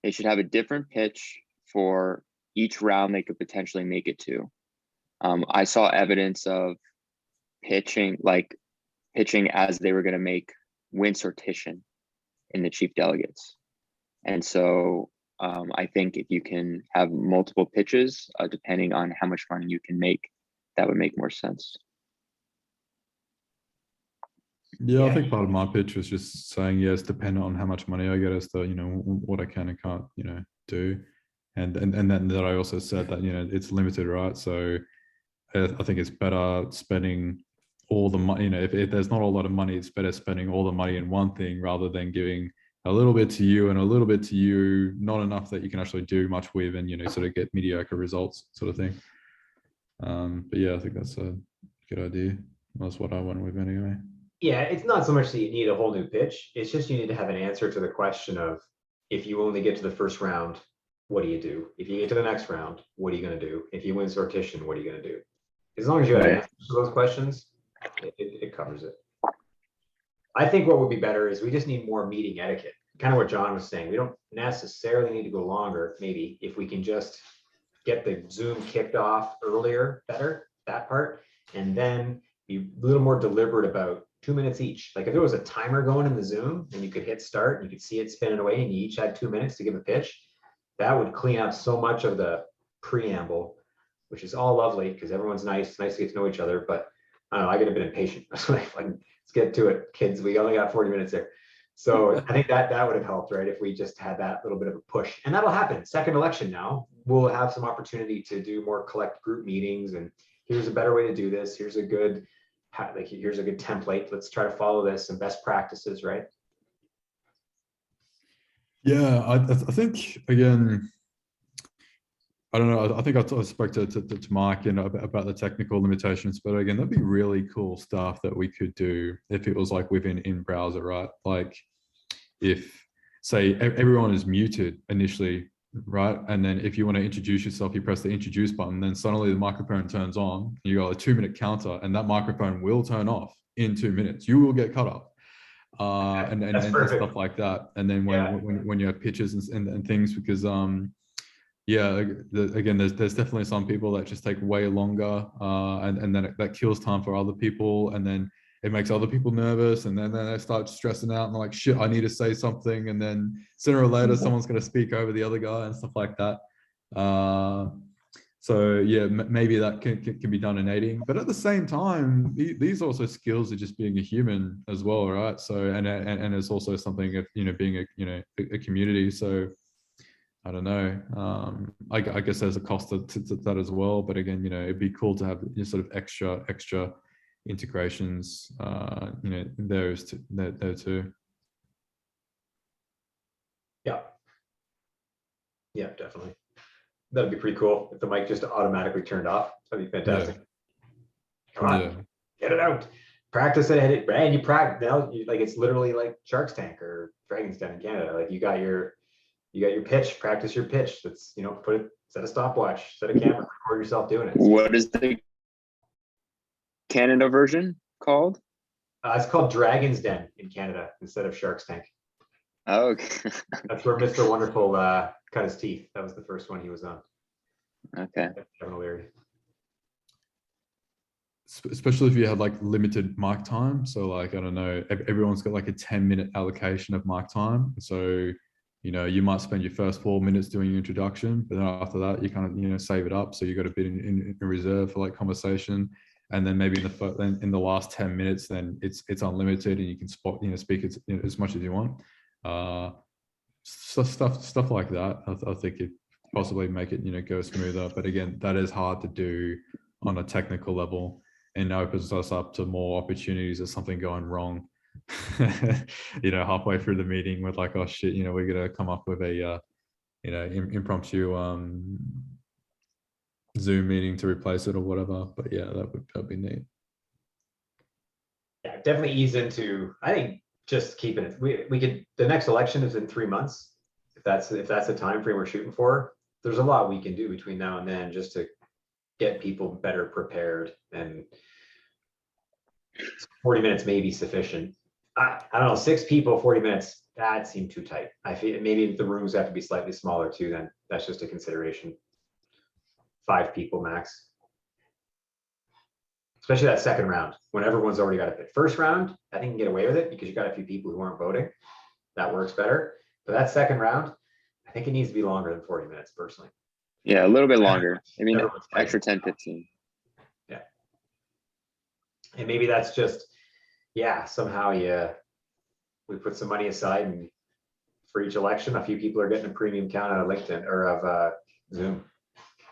they should have a different pitch for each round they could potentially make it to. I saw evidence of pitching as they were going to make win sortition in the chief delegates. And so I think if you can have multiple pitches, depending on how much money you can make, that would make more sense. Yeah, I think part of my pitch was just saying, yes, depending on how much money I get as to, you know, what I can and can't, you know, do. And then that I also said that, you know, it's limited, right? So I think it's better spending all the money, you know, if there's not a lot of money, it's better spending all the money in one thing rather than giving a little bit to you and a little bit to you, not enough that you can actually do much with and, you know, sort of get mediocre results sort of thing. But yeah, I think that's a good idea. That's what I went with anyway. Yeah, it's not so much that you need a whole new pitch. It's just you need to have an answer to the question of, if you only get to the first round, what do you do? If you get to the next round, what are you going to do? If you win sortition, what are you going to do? As long as you have Right. answers to those questions, it covers it. I think what would be better is we just need more meeting etiquette. Kind of what John was saying. We don't necessarily need to go longer, maybe, if we can just get the Zoom kicked off earlier, better, that part, and then be a little more deliberate about 2 minutes each. Like if there was a timer going in the Zoom and you could hit start and you could see it spinning away and you each had 2 minutes to give a pitch, that would clean up so much of the preamble, which is all lovely because everyone's nice to get to know each other. But I don't know, I get a bit impatient. Let's get to it, kids. We only got 40 minutes there. So I think that would have helped, right? If we just had that little bit of a push, and that'll happen. Second election now, we'll have some opportunity to do more collect group meetings. And here's a better way to do this. Here's a good, here's a good template. Let's try to follow this and best practices, right? Yeah, I think again, I don't know. I think I spoke to Mike about the technical limitations, but again, that'd be really cool stuff that we could do if it was like within in browser, right? Like if say everyone is muted initially, right? And then if you want to introduce yourself, you press the introduce button, then suddenly the microphone turns on, you got a 2 minute counter and that microphone will turn off in 2 minutes. You will get cut off. And stuff like that. And then when you have pitches and things, because yeah, again, there's definitely some people that just take way longer, and then that kills time for other people, and then it makes other people nervous, and then they start stressing out and like, shit, I need to say something, and then sooner or later someone's going to speak over the other guy and stuff like that. So yeah, maybe that can be done in aiding, but at the same time, these are also skills of just being a human as well, right? So and it's also something of, you know, being a community. So I don't know. I guess there's a cost to that as well. But again, you know, it'd be cool to have sort of extra integrations, you know, there too. Yeah. Yeah, definitely. That'd be pretty cool if the mic just automatically turned off. That'd be fantastic. Yeah. Come on, get it out. Practice it, and you practice now. Like it's literally like Shark's Tank or Dragon's Den in Canada. Like you got your pitch. Practice your pitch. That's, you know, set a stopwatch, set a camera, record yourself doing it. What is the Canada version called? It's called Dragon's Den in Canada instead of Shark's Tank. Oh, okay. That's where Mr. Wonderful cut his teeth. That was the first one he was on. Okay. Kevin O'Leary. Especially if you had like limited mic time. So like, I don't know, everyone's got like a 10-minute allocation of mic time. So, you know, you might spend your first 4 minutes doing your introduction, but then after that, you kind of, you know, save it up. So you got a bit in reserve for like conversation. And then maybe in the last 10 minutes, then it's unlimited and you can speak as much as you want. So stuff like that. I think it possibly make it, you know, go smoother. But again, that is hard to do on a technical level, and opens us up to more opportunities of something going wrong. You know, halfway through the meeting with like, oh shit, you know, we're gonna come up with a you know, impromptu Zoom meeting to replace it or whatever. But yeah, that'd be neat. Yeah, definitely ease into, I think, just keeping it. We could, the next election is in 3 months. If that's the time frame we're shooting for, there's a lot we can do between now and then just to get people better prepared, and 40 minutes may be sufficient. I don't know, 6 people, 40 minutes, that seemed too tight. I feel maybe the rooms have to be slightly smaller too, then that's just a consideration. 5 people max. Especially that second round when everyone's already got a pick. First round, I think you can get away with it because you got a few people who aren't voting. That works better. But that second round, I think it needs to be longer than 40 minutes personally. Yeah, a little bit longer. I mean, Everyone's extra 10, 15. Yeah. And maybe that's just, yeah, somehow we put some money aside, and for each election, a few people are getting a premium count out of LinkedIn or of Zoom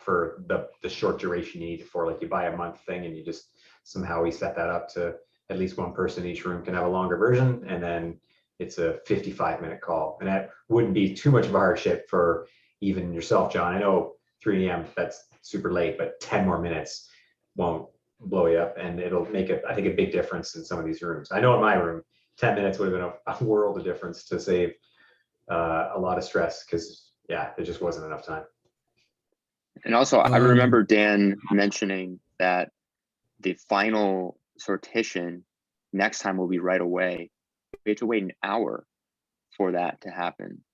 for the short duration you need it for. Like you buy a month thing and you just somehow we set that up to at least one person in each room can have a longer version, and then it's a 55-minute call. And that wouldn't be too much of a hardship for even yourself, John. I know 3 AM, that's super late, but 10 more minutes won't blow you up, and it'll make I think, a big difference in some of these rooms. I know in my room, 10 minutes would have been a world of difference to save a lot of stress, because yeah, there just wasn't enough time. And also, I remember Dan mentioning that the final sortition next time will be right away. We have to wait an hour for that to happen.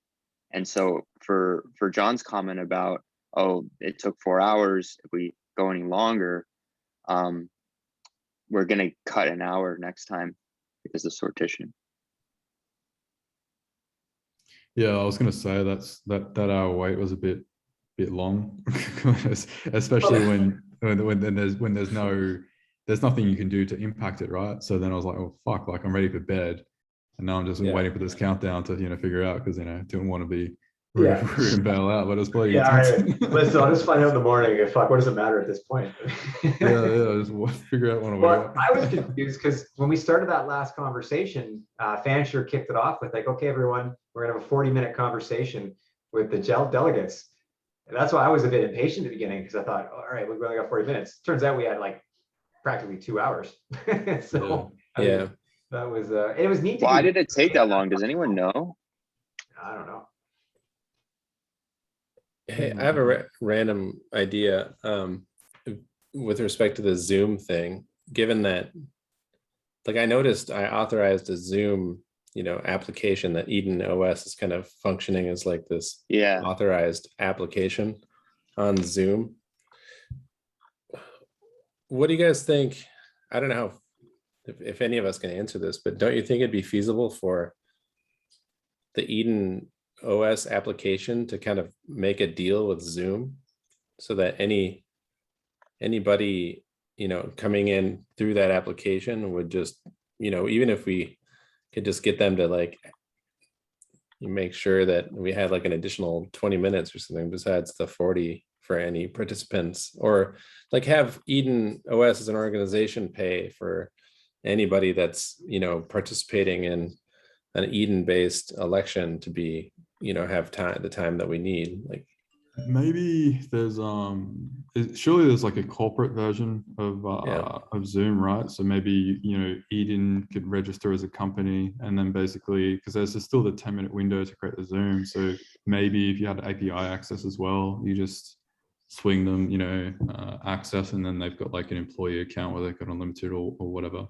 And so for John's comment about, oh, it took 4 hours, if we go any longer, we're gonna cut an hour next time because of sortition. Yeah, I was gonna say that hour wait was a bit long, especially when there's nothing you can do to impact it, right? So then I was like, oh fuck, like I'm ready for bed, and now I'm just waiting for this countdown to figure out, because didn't want to be rude and bail out, but it's bloody intense. Listen, I'll just find out in the morning. Fuck, what does it matter at this point? just figure out when Well, I was confused because when we started that last conversation, Fansher kicked it off with like, okay, everyone, we're gonna have a 40-minute conversation with the delegates. And that's why I was a bit impatient at the beginning, because I thought, all right, we've only got 40 minutes. Turns out we had like practically 2 hours. So I mean, that was it was neat. Why did it take that long? Does anyone know? I don't know. Hey, I have a random idea with respect to the Zoom thing. Given that, like, I noticed I authorized a Zoom, application that Eden OS is kind of functioning as like this authorized application on Zoom. What do you guys think? I don't know if any of us can answer this, but don't you think it'd be feasible for the Eden OS application to kind of make a deal with Zoom so that anybody coming in through that application would just, even if we could just get them to like make sure that we had like an additional 20 minutes or something besides the 40 for any participants, or like have Eden OS as an organization pay for anybody that's participating in an Eden based election to be have the time that we need. Like maybe there's surely there's like a corporate version of Zoom, right? So maybe Eden could register as a company, and then basically, because there's still the 10-minute window to create the Zoom, so maybe if you had API access as well, you just swing them access, and then they've got like an employee account where they've got unlimited or whatever.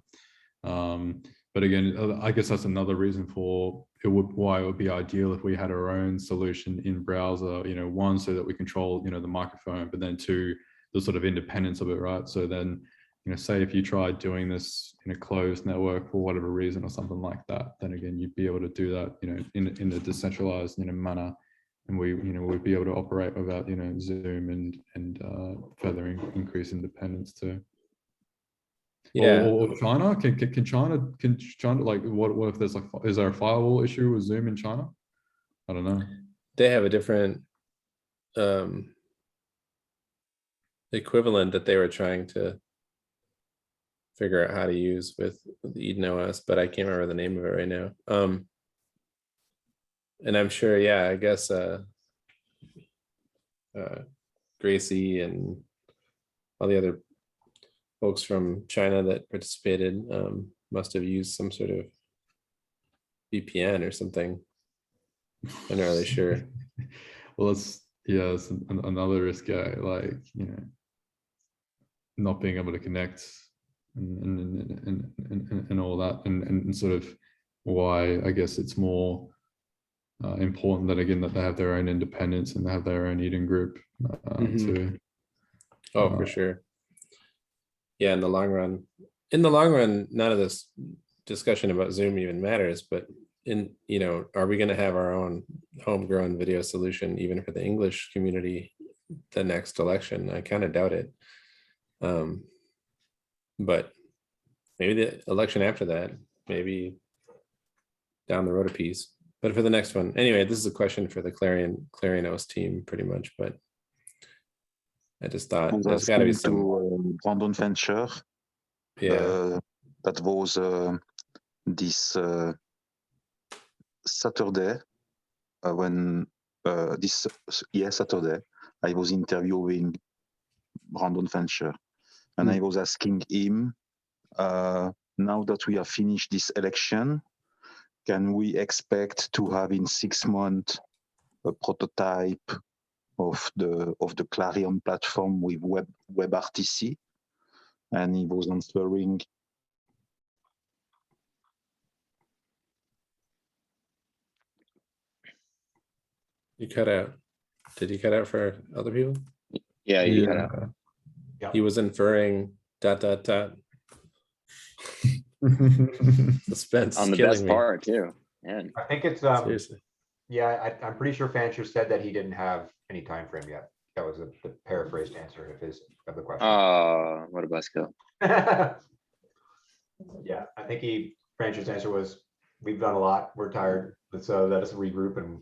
But again, I guess that's another reason why it would be ideal if we had our own solution in browser, one, so that we control, the microphone, but then two, the sort of independence of it, right? So then, say if you tried doing this in a closed network for whatever reason or something like that, then again, you'd be able to do that, in a decentralized, manner. And we'd be able to operate without, Zoom and further increase independence too. Or China? Can China like what if there's like, is there a firewall issue with Zoom in China? I don't know. They have a different equivalent that they were trying to figure out how to use with the Eden OS, but I can't remember the name of it right now. And I'm sure, I guess Gracie and all the other folks from China that participated must have used some sort of VPN or something. I'm not really sure. Well, it's another risk, like not being able to connect and all that, and sort of why I guess it's more important that again that they have their own independence and they have their own Eden group too. For sure. Yeah, in the long run, none of this discussion about Zoom even matters, but are we going to have our own homegrown video solution even for the English community the next election? I kind of doubt it. But maybe the election after that, maybe down the road a piece. But for the next one, anyway, this is a question for the Clarion-OS team pretty much, but I just thought there's got to be some. Brandon Venture. That was this Saturday, when Saturday, I was interviewing Brandon Fancher, and I was asking him, now that we have finished this election, can we expect to have in 6 months a prototype of the Clarion platform with WebRTC? And he was answering, You cut out. Did you cut out for other people? Yeah, you cut out. Yeah. He was inferring ... Suspense On is the killing best me. part too. Man. I think it's, Seriously. yeah, I'm pretty sure Fancher said that he didn't have any time frame yet. That was the paraphrased answer of the question. Oh, what a buzzkill. Yeah, I think Fancher's answer was, we've done a lot, we're tired, let's let us regroup and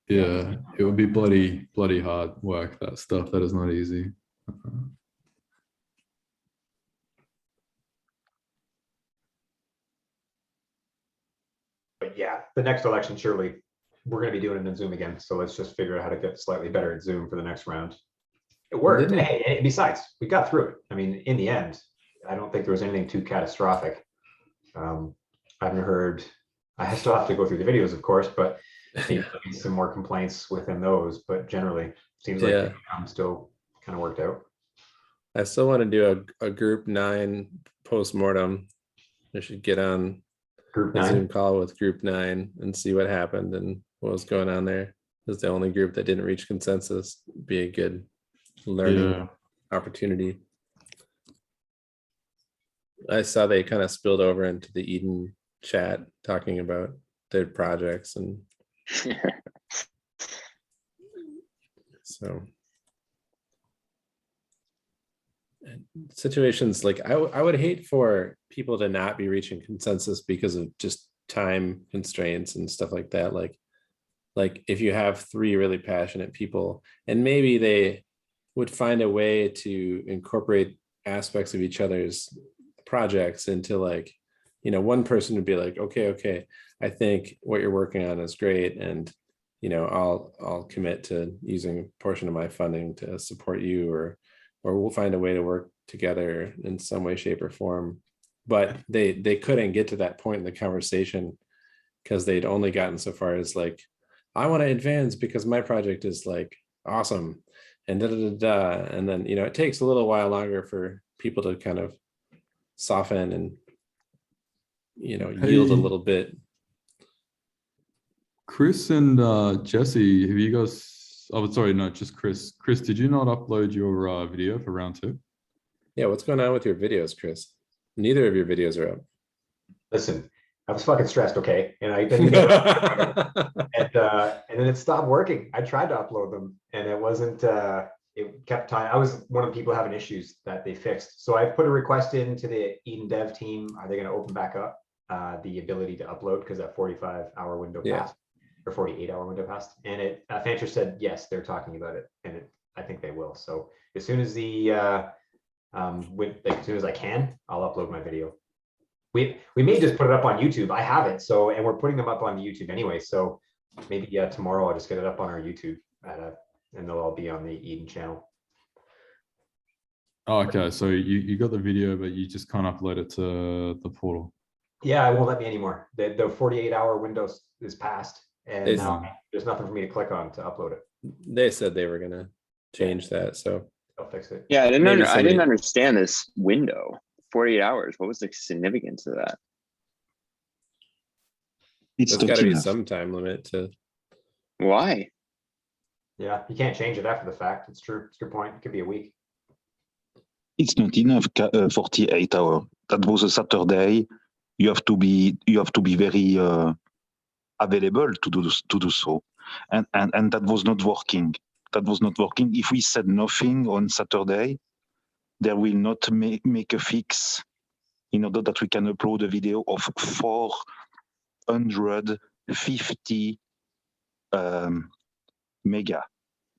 Yeah, it would be bloody hard work, that stuff. That is not easy. but yeah, the next election, surely we're gonna be doing it in Zoom again. So let's just figure out how to get slightly better at Zoom for the next round. It worked. Didn't- Hey, besides, we got through it. I mean, in the end, I don't think there was anything too catastrophic. I haven't heard, I still have to go through the videos, of course, but maybe some more complaints within those, but generally seems like Yeah. I'm still kind of worked out. I still want to do a group 9 postmortem. I should get on Group a 9. Zoom call with group 9 and see what happened and what was going on there. It's the only group that didn't reach consensus. Be a good learning Yeah. opportunity. I saw they kind of spilled over into the Eden chat talking about their projects, and so and situations like I would hate for people to not be reaching consensus because of just time constraints and stuff like that. Like if you have 3 really passionate people and maybe they would find a way to incorporate aspects of each other's projects into, like, you know, one person would be like, okay, I think what you're working on is great, and you know, I'll commit to using a portion of my funding to support you, or we'll find a way to work together in some way, shape, or form. But they couldn't get to that point in the conversation because they'd only gotten so far as like, I want to advance because my project is like awesome, and and then, you know, it takes a little while longer for people to kind of soften and, you know, yield a Hey. little bit. Chris and Jesse, have you guys? Oh, sorry, no, just Chris. Chris, did you not upload your video for round 2? Yeah, what's going on with your videos, Chris? Neither of your videos are up. Listen, I was fucking stressed, okay? And and then it stopped working. I tried to upload them and it wasn't, it kept time. I was one of the people having issues that they fixed. So I put a request into the Eden dev team. Are they going to open back up the ability to upload? Because that 45-hour window passed, or 48-hour window passed. And it, Fancher said, yes, they're talking about it. And I think they will. So as soon as as soon as I can, I'll upload my video. We may just put it up on YouTube. I have it. So, and we're putting them up on YouTube anyway. So maybe tomorrow I'll just get it up on our YouTube and they'll all be on the Eden channel. Oh, okay, so you got the video, but you just can't upload it to the portal. Yeah, it won't let me anymore. The 48-hour window is passed, and It's- now there's nothing for me to click on to upload it. They said they were gonna change that, so I'll fix it. Yeah, I didn't Maybe I somebody- didn't understand this window. 48 hours. What was the significance of that? it's there's got not to be enough. some time limit to. Why? Yeah, you can't change it after the fact. It's true. It's a good point. It could be a week. It's not enough. 48 hours. That was a Saturday. You have to be very available to do so, and that was not working. That was not working. If we said nothing on Saturday, they will not make a fix in order that we can upload a video of 450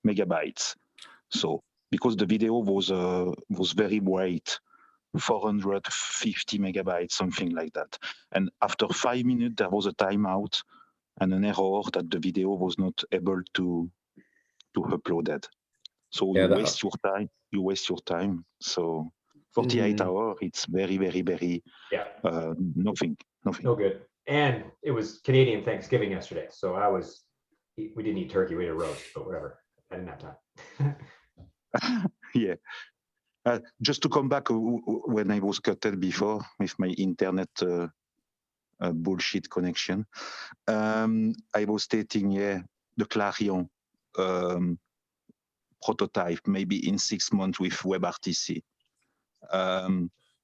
megabytes. So because the video was very wide, 450 megabytes, something like that. And after 5 minutes, there was a timeout, and an error that the video was not able to upload it. So Yeah, you that- waste your time. You waste your time. So 48 Mhm. hours, it's very, very, very Yeah, nothing. no good. And it was Canadian Thanksgiving yesterday, so we didn't eat turkey, we ate a roast, but whatever. I didn't have time. Yeah. Just to come back when I was cutted before with my internet bullshit connection, I was stating, the Clarion prototype, maybe in 6 months with WebRTC.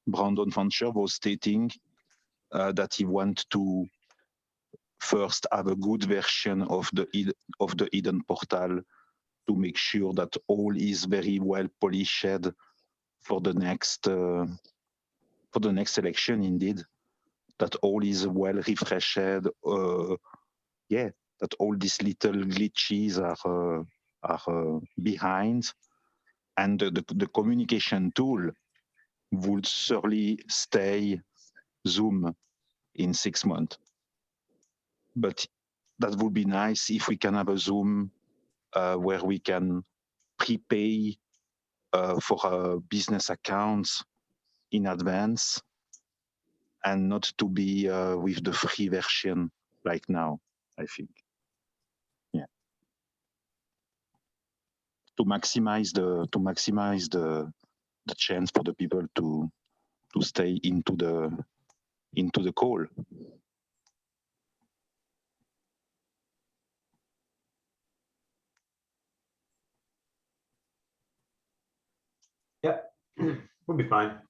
Brandon Fancher was stating that he wants to first have a good version of the Eden portal to make sure that all is very well polished for the next election. Indeed, that all is well refreshed. That all these little glitches are behind, and the communication tool would certainly stay Zoom in 6 months. But that would be nice if we can have a Zoom where we can prepay for business accounts in advance, and not to be with the free version like now, I think. Yeah. To maximize the chance for the people to stay into the call. Yep, we'll be fine.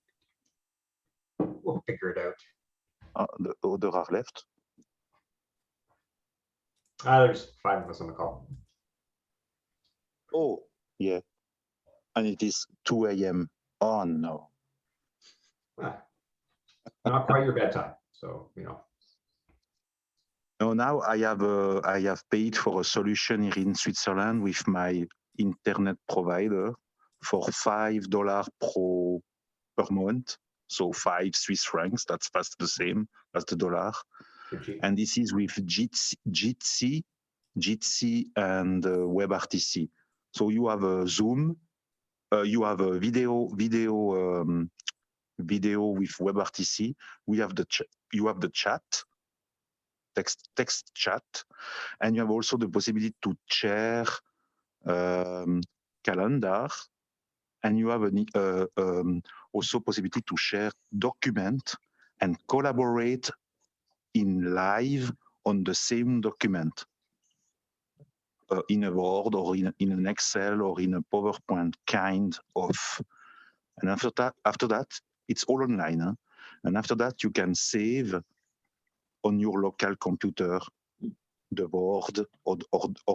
We'll figure it out. The other are left. There's 5 of us on the call. Oh, yeah. And it is 2 a.m. Oh, no. Not quite your bedtime, so, you know. No, now I have paid for a solution here in Switzerland with my internet provider for $5 per month. So 5 Swiss francs, that's the same as the dollar. And this is with Jitsi and WebRTC. So you have a Zoom, you have a video with WebRTC. You have the chat, text chat, and you have also the possibility to share calendar, and you have also possibility to share document and collaborate in live on the same document, in a Word or in an Excel or in a PowerPoint kind of. And after that, it's all online. Huh? And after that, you can save on your local computer the Word or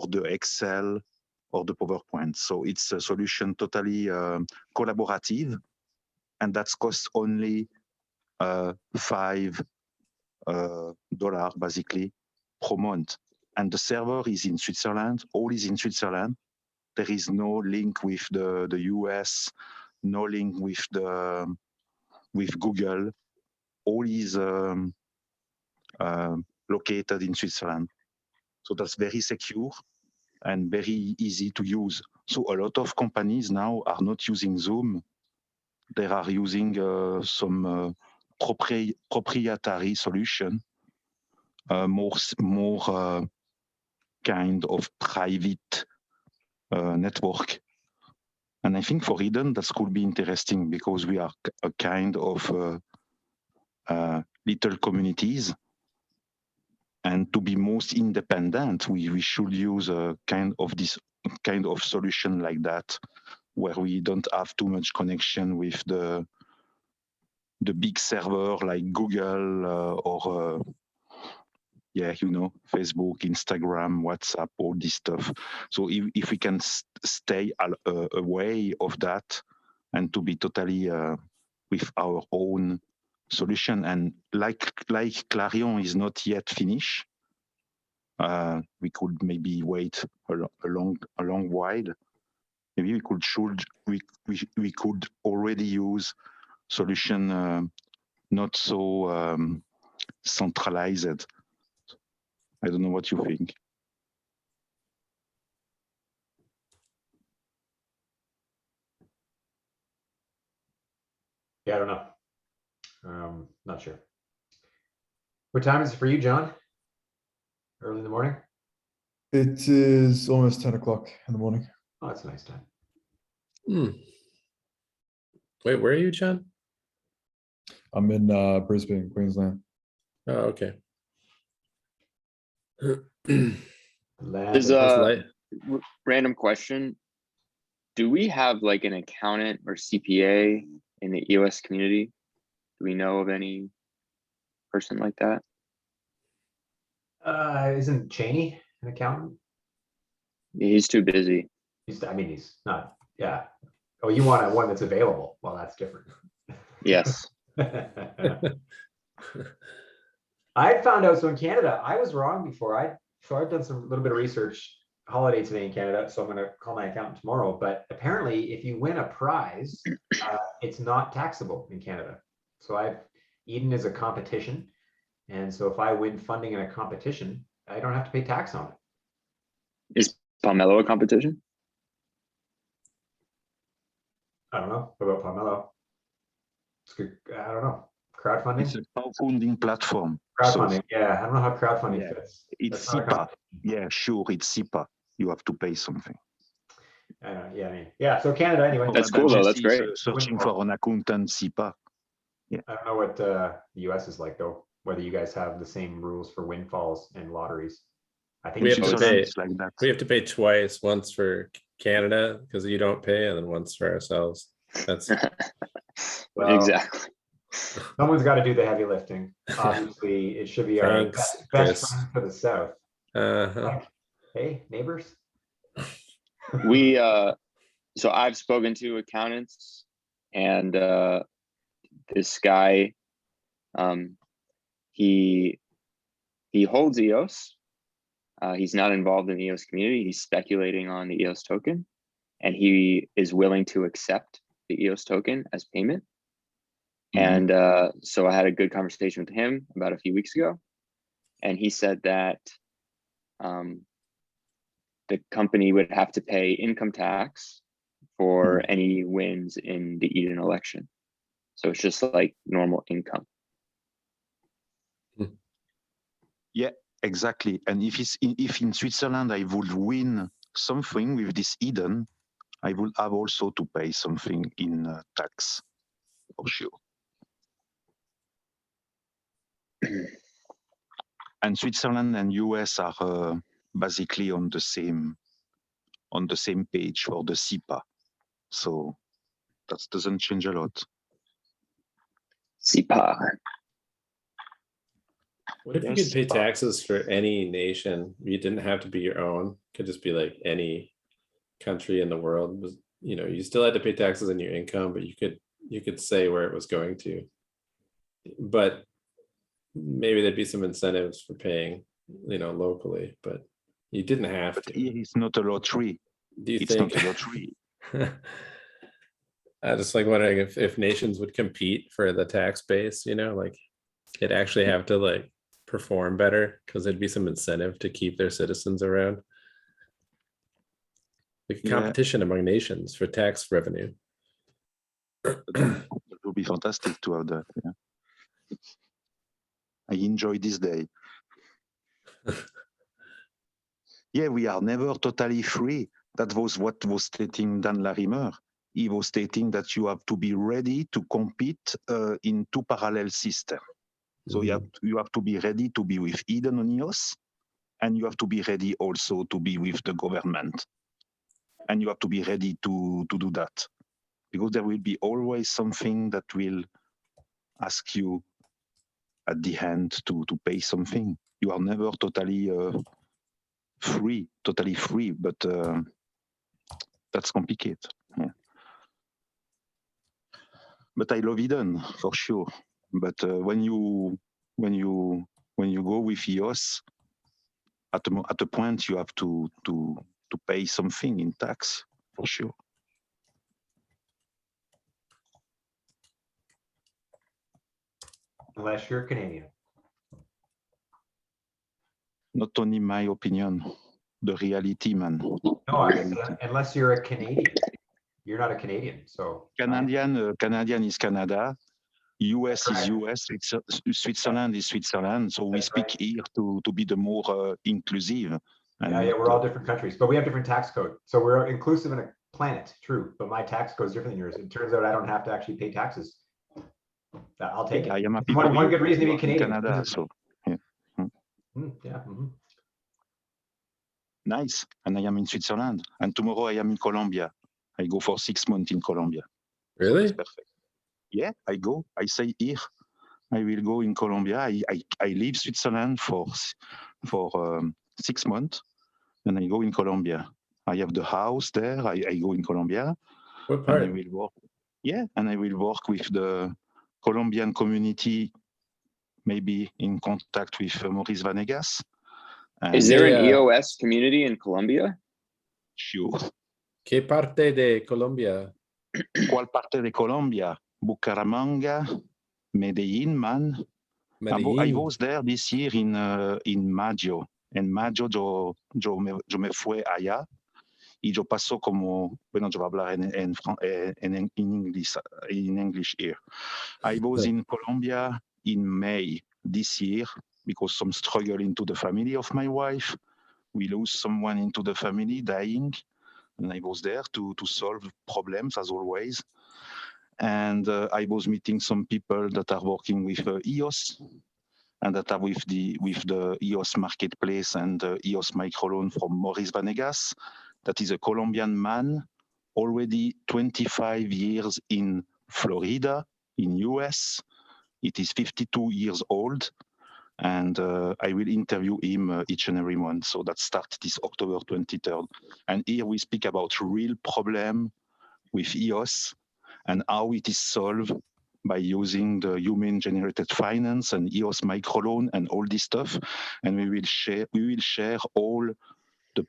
the Excel or the PowerPoint. So it's a solution totally collaborative, and that costs only $5 basically per month. And the server is in Switzerland. All is in Switzerland. There is no link with the US, no link with Google. All is located in Switzerland. So that's very secure and very easy to use. So a lot of companies now are not using Zoom. They are using some proprietary solution, more kind of private network. And I think for Eden, that could be interesting because we are a kind of little communities. And to be most independent, we should use a kind of solution like that, where we don't have too much connection with the big server like Google or Facebook, Instagram, WhatsApp, all this stuff. So if we can stay away of that and to be totally with our own solution, and like Clarion is not yet finished, we could maybe wait a long while. Maybe we could already use solution not so centralized. I don't know what you think. Yeah, I don't know. Not sure. What time is it for you, John? Early in the morning? It is almost 10 o'clock in the morning. Oh, that's a nice time. Hmm. Wait, where are you, John? I'm in Brisbane, Queensland. Oh, okay. Land Is of- How's a light? random question. Do we have like an accountant or CPA in the EOS community? Do we know of any person like that? Isn't Cheney an accountant? He's too busy. I mean, he's not, yeah. Oh, you want one that's available? Well, that's different. Yes. I found out, so in Canada, I was wrong before. I've done some little bit of research, holiday today in Canada, so I'm gonna call my accountant tomorrow. But apparently, if you win a prize, it's not taxable in Canada. So Eden is a competition. And so if I win funding in a competition, I don't have to pay tax on it. Is Pomelo a competition? I don't know. What about Pomelo? It's good. I don't know. Crowdfunding? It's a crowdfunding platform. So Crowdfunding, yeah. I don't know how crowdfunding Yeah. fits. it's That's not a SIPA. Yeah, sure, it's SIPA. You have to pay something. Yeah, I mean, yeah, so Canada anyway. That's But cool though, Jesse that's is, great. searching for an accountant SIPA. I don't know what the US is like though, whether you guys have the same rules for windfalls and lotteries. I think We have to Switzerland pay. is like that. We have to pay twice, once for Canada because you don't pay, and then once for ourselves. That's Well, Exactly. someone's got to do the heavy lifting. Obviously, it should be our Thanks, best Chris. friend for the South. uh Hey, neighbors. We so I've spoken to accountants and this guy he holds EOS. He's not involved in the EOS community. He's speculating on the EOS token, and he is willing to accept the EOS token as payment. And so I had a good conversation with him about a few weeks ago, and he said that the company would have to pay income tax for any wins in the Eden election. So it's just like normal income. Exactly. And if in Switzerland I would win something with this Eden, I would have also to pay something in tax, for sure. And Switzerland and US are basically on the same page for the SIPA, so that doesn't change a lot. SIPA. What if you Yes, could pay but- taxes for any nation? You didn't have to be your own. Could just be like any country in the world. Was, you still had to pay taxes on your income, but you could say where it was going to. But maybe there'd be some incentives for paying, locally, but you didn't have But to. here it's not a lottery. Do you It's think? not a lottery. I just like wondering if nations would compete for the tax base, like they'd actually have to like perform better because there'd be some incentive to keep their citizens around. Like a Yeah. competition among nations for tax revenue. It would be fantastic to have that. Yeah. I enjoy this day. Yeah, we are never totally free. That was what was stating Dan Larimer. He was stating that you have to be ready to compete in two parallel systems. So you have to be ready to be with Eden on EOS, and you have to be ready also to be with the government. And you have to be ready to do that. Because there will be always something that will ask you at the end to pay something. You are never totally free, but that's complicated. Yeah. But I love Eden for sure. But when you go with EOS, at a point you have to pay something in tax for sure. Unless you're Canadian. not only my opinion, the reality, man. No, The reality. unless you're a Canadian. You're not a Canadian, so. Canadian is Canada. US is Right. US. Switzerland is Switzerland. So we That's speak right. here to be the more inclusive. And Yeah, not, we're all different countries, but we have different tax code. So we're inclusive in a planet, true, but my tax code is different than yours. It turns out I don't have to actually pay taxes. I'll take it. I am happy One for you good that reason to you be are in Canadian. Canada. So yeah. Yeah. Mhm. Nice. And I am in Switzerland. And tomorrow I am in Colombia. I go for 6 months in Colombia. So Really? that's perfect. Yeah, I go. I say here, I will go in Colombia. I leave Switzerland for 6 months, and I go in Colombia. I have the house there. I go in Colombia, What and I part? will work. Yeah, and I will work with the Colombian community, maybe in contact with Maurice Vanegas. Is And there an Yeah. EOS community in Colombia? sure. ¿Qué parte de Colombia? ¿Cuál parte de Colombia? Bucaramanga, Medellín, man. I Medellín. was there this year in mayo. En mayo yo me fui allá y yo paso como, bueno, yo voy a hablar en English here. I was in Colombia in May this year because some struggle into the family of my wife. We lose someone into the family dying, and I was there to solve problems as always. And I was meeting some people that are working with EOS, and that are with the EOS marketplace and EOS microloan from Maurice Vanegas. That is a Colombian man, already 25 years in Florida, in US. It is 52 years old, and I will interview him each and every month. So that starts this October 23rd. And here we speak about real problem with EOS and how it is solved by using the human-generated finance and EOS microloan and all this stuff. And we will share all the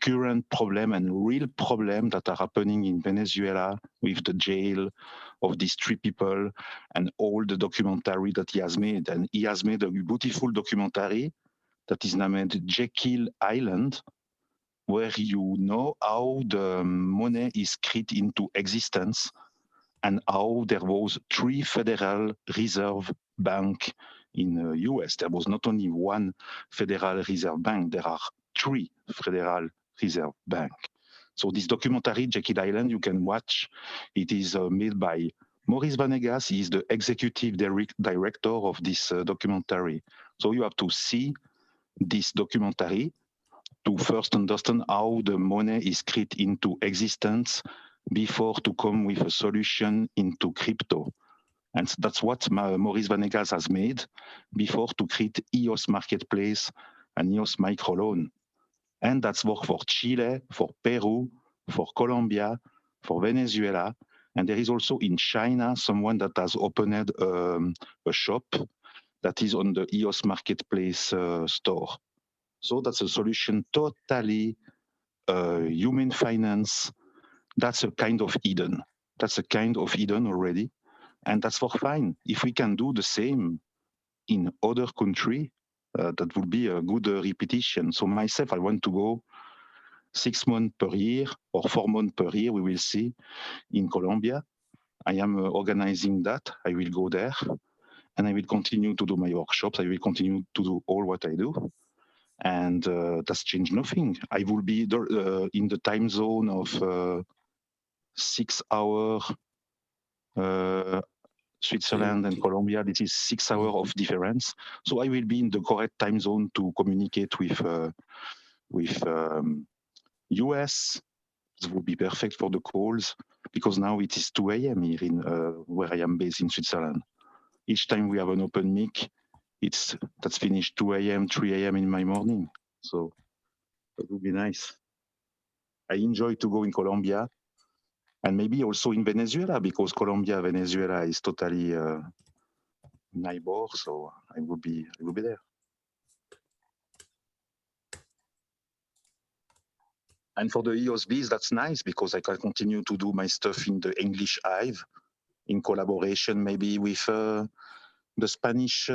current problem and real problem that are happening in Venezuela with the jail of these 3 people and all the documentary that he has made. And he has made a beautiful documentary that is named Jekyll Island, where you know how the money is created into existence and how there was 3 Federal Reserve Bank in the US. There was not only one Federal Reserve Bank, there are 3 Federal Reserve Bank. So this documentary, Jekyll Island, you can watch. It is made by Maurice Vanegas. He is the executive director of this documentary. So you have to see this documentary to first understand how the money is created into existence before to come with a solution into crypto. And that's what Maurice Vanegas has made before to create EOS Marketplace and EOS Microloan. And that's work for Chile, for Peru, for Colombia, for Venezuela. And there is also in China someone that has opened a shop that is on the EOS Marketplace store. So that's a solution totally human finance. That's a kind of Eden. That's a kind of Eden already. And that's for fine. If we can do the same in other country, that would be a good repetition. So myself, I want to go 6 months per year or 4 months per year, we will see, in Colombia. I am organizing that. I will go there and I will continue to do my workshops. I will continue to do all what I do. And that's changed nothing. I will be in the time zone of 6 hours Switzerland and Colombia. This is 6 hours of difference. So I will be in the correct time zone to communicate with US. It would be perfect for the calls because now it is 2 a.m. here in where I am based in Switzerland. Each time we have an open mic, that's finished 2 a.m., 3 a.m. in my morning. So that would be nice. I enjoy to go in Colombia and maybe also in Venezuela because Colombia, Venezuela is totally neighbor. So I will be there. And for the EOSBs, that's nice because I can continue to do my stuff in the English Hive in collaboration maybe with the Spanish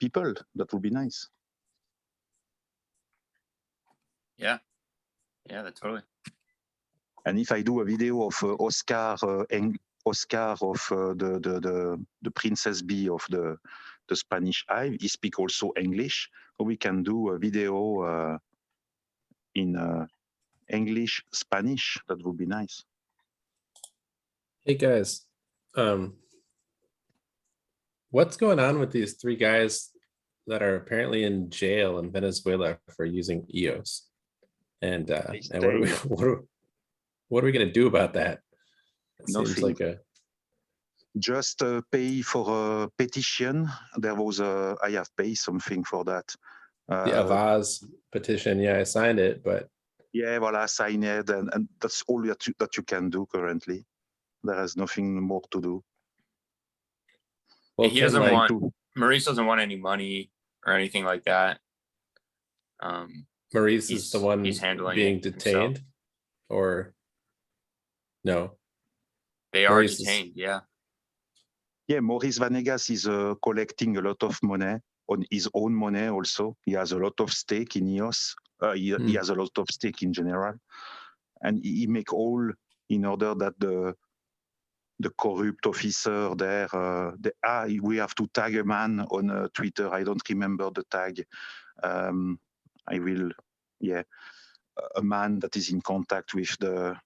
people. That would be nice. Yeah. Yeah, that totally. And if I do a video of Oscar Oscar of the Princess Bee of the Spanish Hive, he speak also English, so we can do a video in English, Spanish. That would be nice. Hey guys, what's going on with these 3 guys that are apparently in jail in Venezuela for using EOS? And what are we what are we gonna do about that? It seems Nothing. like a Just pay for a petition. There was I have paid something for that. the Avaz petition. Yeah, I signed it, but Yeah, voilà, sign it, and that's all that you can do currently. There is nothing more to do. well, He can, doesn't like, want, Maurice doesn't want any money or anything like that. Maurice is the one he's handling being it himself. detained, or no? They are Maurice is- detained, yeah. Yeah, Maurice Vanegas is collecting a lot of money on his own money also. He has a lot of stake in EOS. He has a lot of stake in general. And he make all in order that the corrupt officer there, we have to tag a man on Twitter. I don't remember the tag. I will, yeah, a man that is in contact with the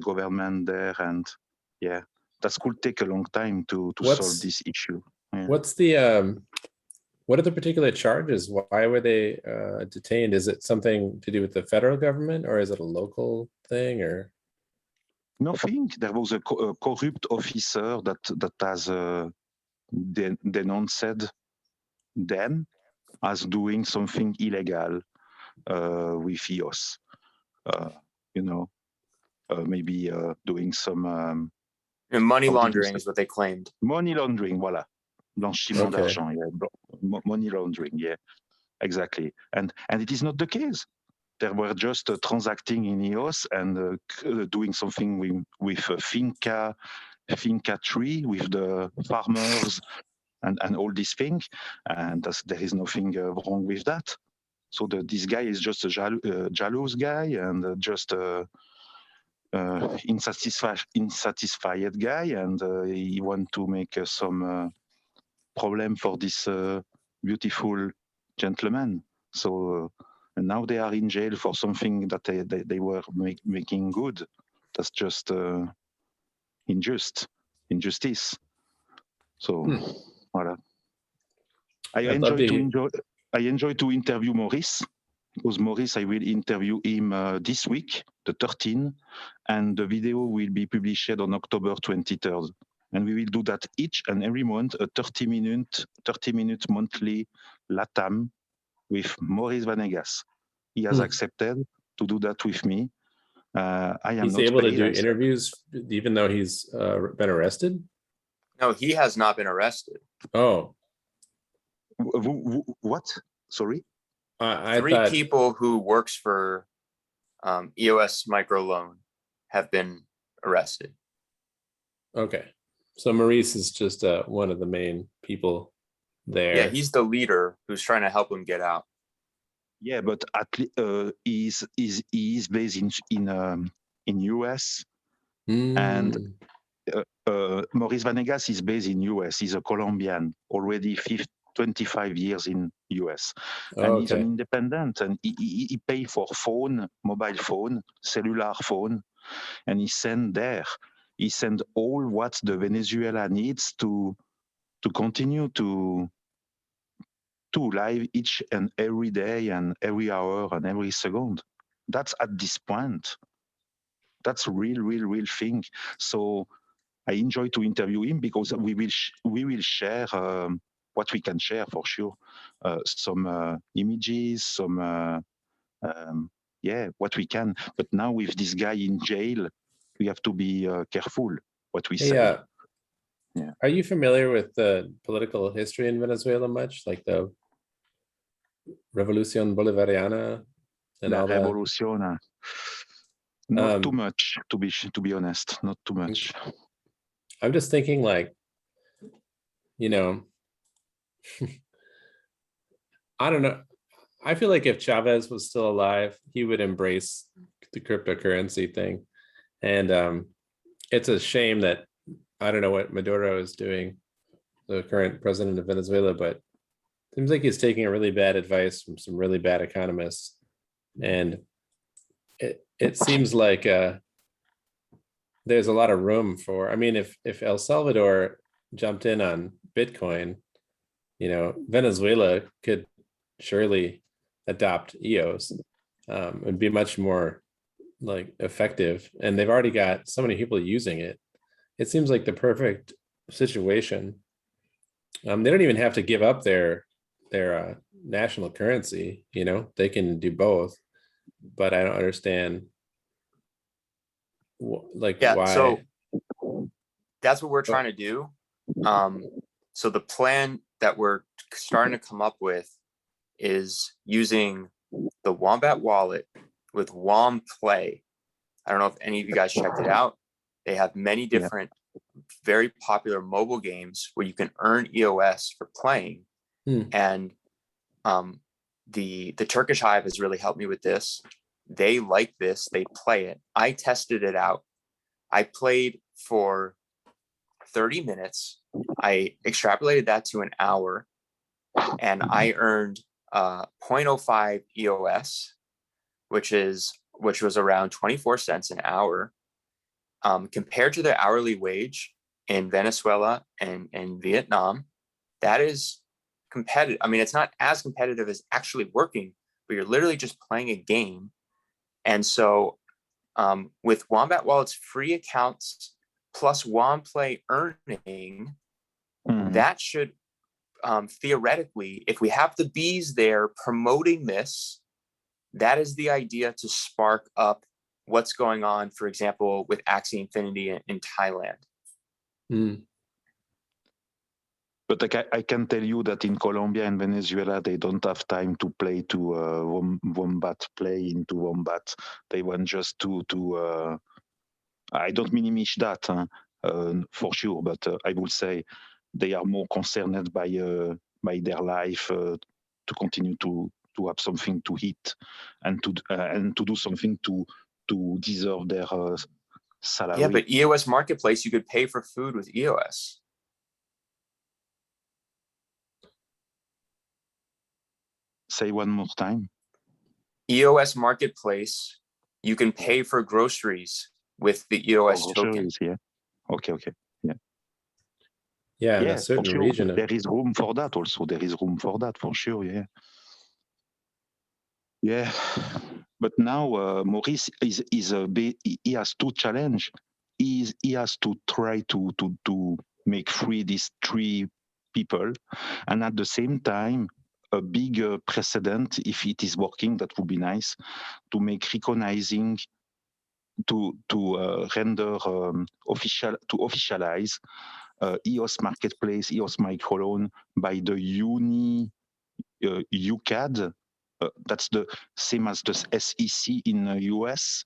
government there, and yeah, that could take a long time to solve this issue. Yeah. What's the what are the particular charges? Why were they detained? Is it something to do with the federal government, or is it a local thing, or? Nothing. There was a corrupt officer that has denounced them as doing something illegal with EOS. You know, maybe doing some And money How did you laundering say- is what they claimed. money laundering. Voilà, blanchiment Okay. d'argent. Yeah, money laundering. Yeah, exactly. And it is not the case. They were just transacting in EOS and doing something with Finca tree with the farmers and all these things, and there is nothing wrong with that. So this guy is just a jealous guy and just insatisfied guy, and he want to make some problem for this beautiful gentleman. So and now they are in jail for something that they were making good. That's just injustice. So voilà. I I'd love enjoy to interview Maurice, because Maurice, I will interview him this week, the 13th, and the video will be published on October 23rd. And we will do that each and every month, a 30-minute monthly LATAM with Maurice Vanegas. He has accepted to do that with me. I am He's not able to paid, do I said. interviews even though he's been arrested. No, he has not been arrested. Oh, What? Sorry? I 3 thought. people who works for EOS Microloan have been arrested. Okay, so Maurice is just one of the main people there. Yeah, he's the leader who's trying to help him get out. Yeah, but at least he's based in US, and Maurice Vanegas is based in US. He's a Colombian, already 25 years in US, and he's an independent, and he pay for mobile phone, cellular phone, and he send all what the Venezuela needs to continue to live each and every day and every hour and every second. That's at this point. That's real thing. So I enjoy to interview him because we will share what we can share for sure. Some images, some what we can. But now with this guy in jail, we have to be careful what we say. Yeah. Are you familiar with the political history in Venezuela much? Like the Revolución Bolivariana and La all that? Revolución. Not too much, to be honest. Not too much. I'm just thinking, like, I don't know. I feel like if Chavez was still alive, he would embrace the cryptocurrency thing. And it's a shame that I don't know what Maduro is doing, the current president of Venezuela, but seems like he's taking a really bad advice from some really bad economists. And it seems like there's a lot of room for, I mean, if El Salvador jumped in on Bitcoin, Venezuela could surely adopt EOS. It'd be much more like effective, and they've already got so many people using it. It seems like the perfect situation. They don't even have to give up their national currency. They can do both, but I don't understand Yeah, why. so that's what we're trying to do. So the plan that we're starting to come up with is using the Wombat wallet with WOM Play. I don't know if any of you guys checked it out. They have many different, very popular mobile games where you can earn EOS for playing. And the Turkish Hive has really helped me with this. They like this. They play it. I tested it out. I played for 30 minutes. I extrapolated that to an hour, and I earned 0.05 EOS, which was around 24 cents an hour. Compared to the hourly wage in Venezuela and Vietnam, that is competitive. I mean, it's not as competitive as actually working, but you're literally just playing a game. And so with Wombat Wallet's free accounts plus WomPlay earning, that should theoretically, if we have the bees there promoting this, that is the idea to spark up what's going on, for example, with Axie Infinity in Thailand. But I can tell you that in Colombia and Venezuela, they don't have time to play to Wombat play into Wombat. They want just to I don't minimize that for sure, but I would say they are more concerned by their life to continue to have something to eat and to do something to deserve their salary. Yeah, but EOS Marketplace, you could pay for food with EOS. Say one more time. EOS Marketplace, you can pay for groceries with the EOS token. Yeah. Okay. Yeah, in a certain for sure. region. There is room for that also. There is room for that for sure. Yeah. But now Maurice he has two challenges. He has to try to make free these three people, and at the same time, a big precedent, if it is working, that would be nice, to make recognizing, to render official, to officialize EOS Marketplace, EOS Microloan by the UCAD. That's the same as the SEC in the US.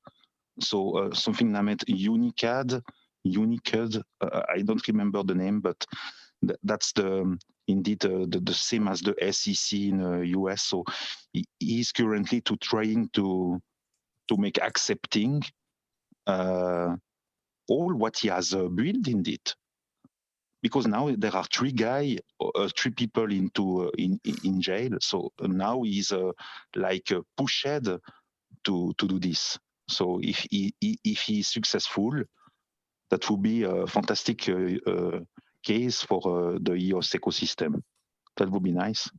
So something named Unicad. I don't remember the name, but that's indeed the same as the SEC in the US. So he is currently trying to make accepting all what he has built indeed. Because now there are three people in jail. So now he's pushed to do this. So if he is successful, that would be a fantastic case for the EOS ecosystem. That would be nice.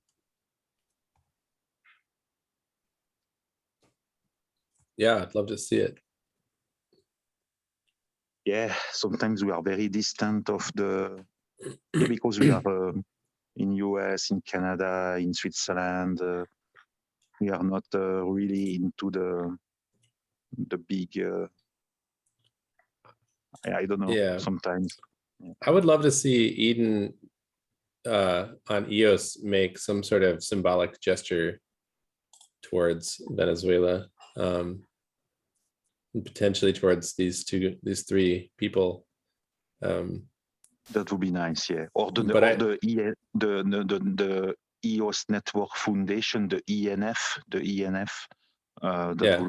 Yeah, I'd love to see it. Yeah, sometimes we are very distant of because we are in US, in Canada, in Switzerland. We are not really into the big. I don't know. Yeah. Sometimes. I would love to see Eden on EOS make some sort of symbolic gesture towards Venezuela, and potentially towards these three people. That would be nice, yeah. Or the EOS Network Foundation, the ENF, that Yeah.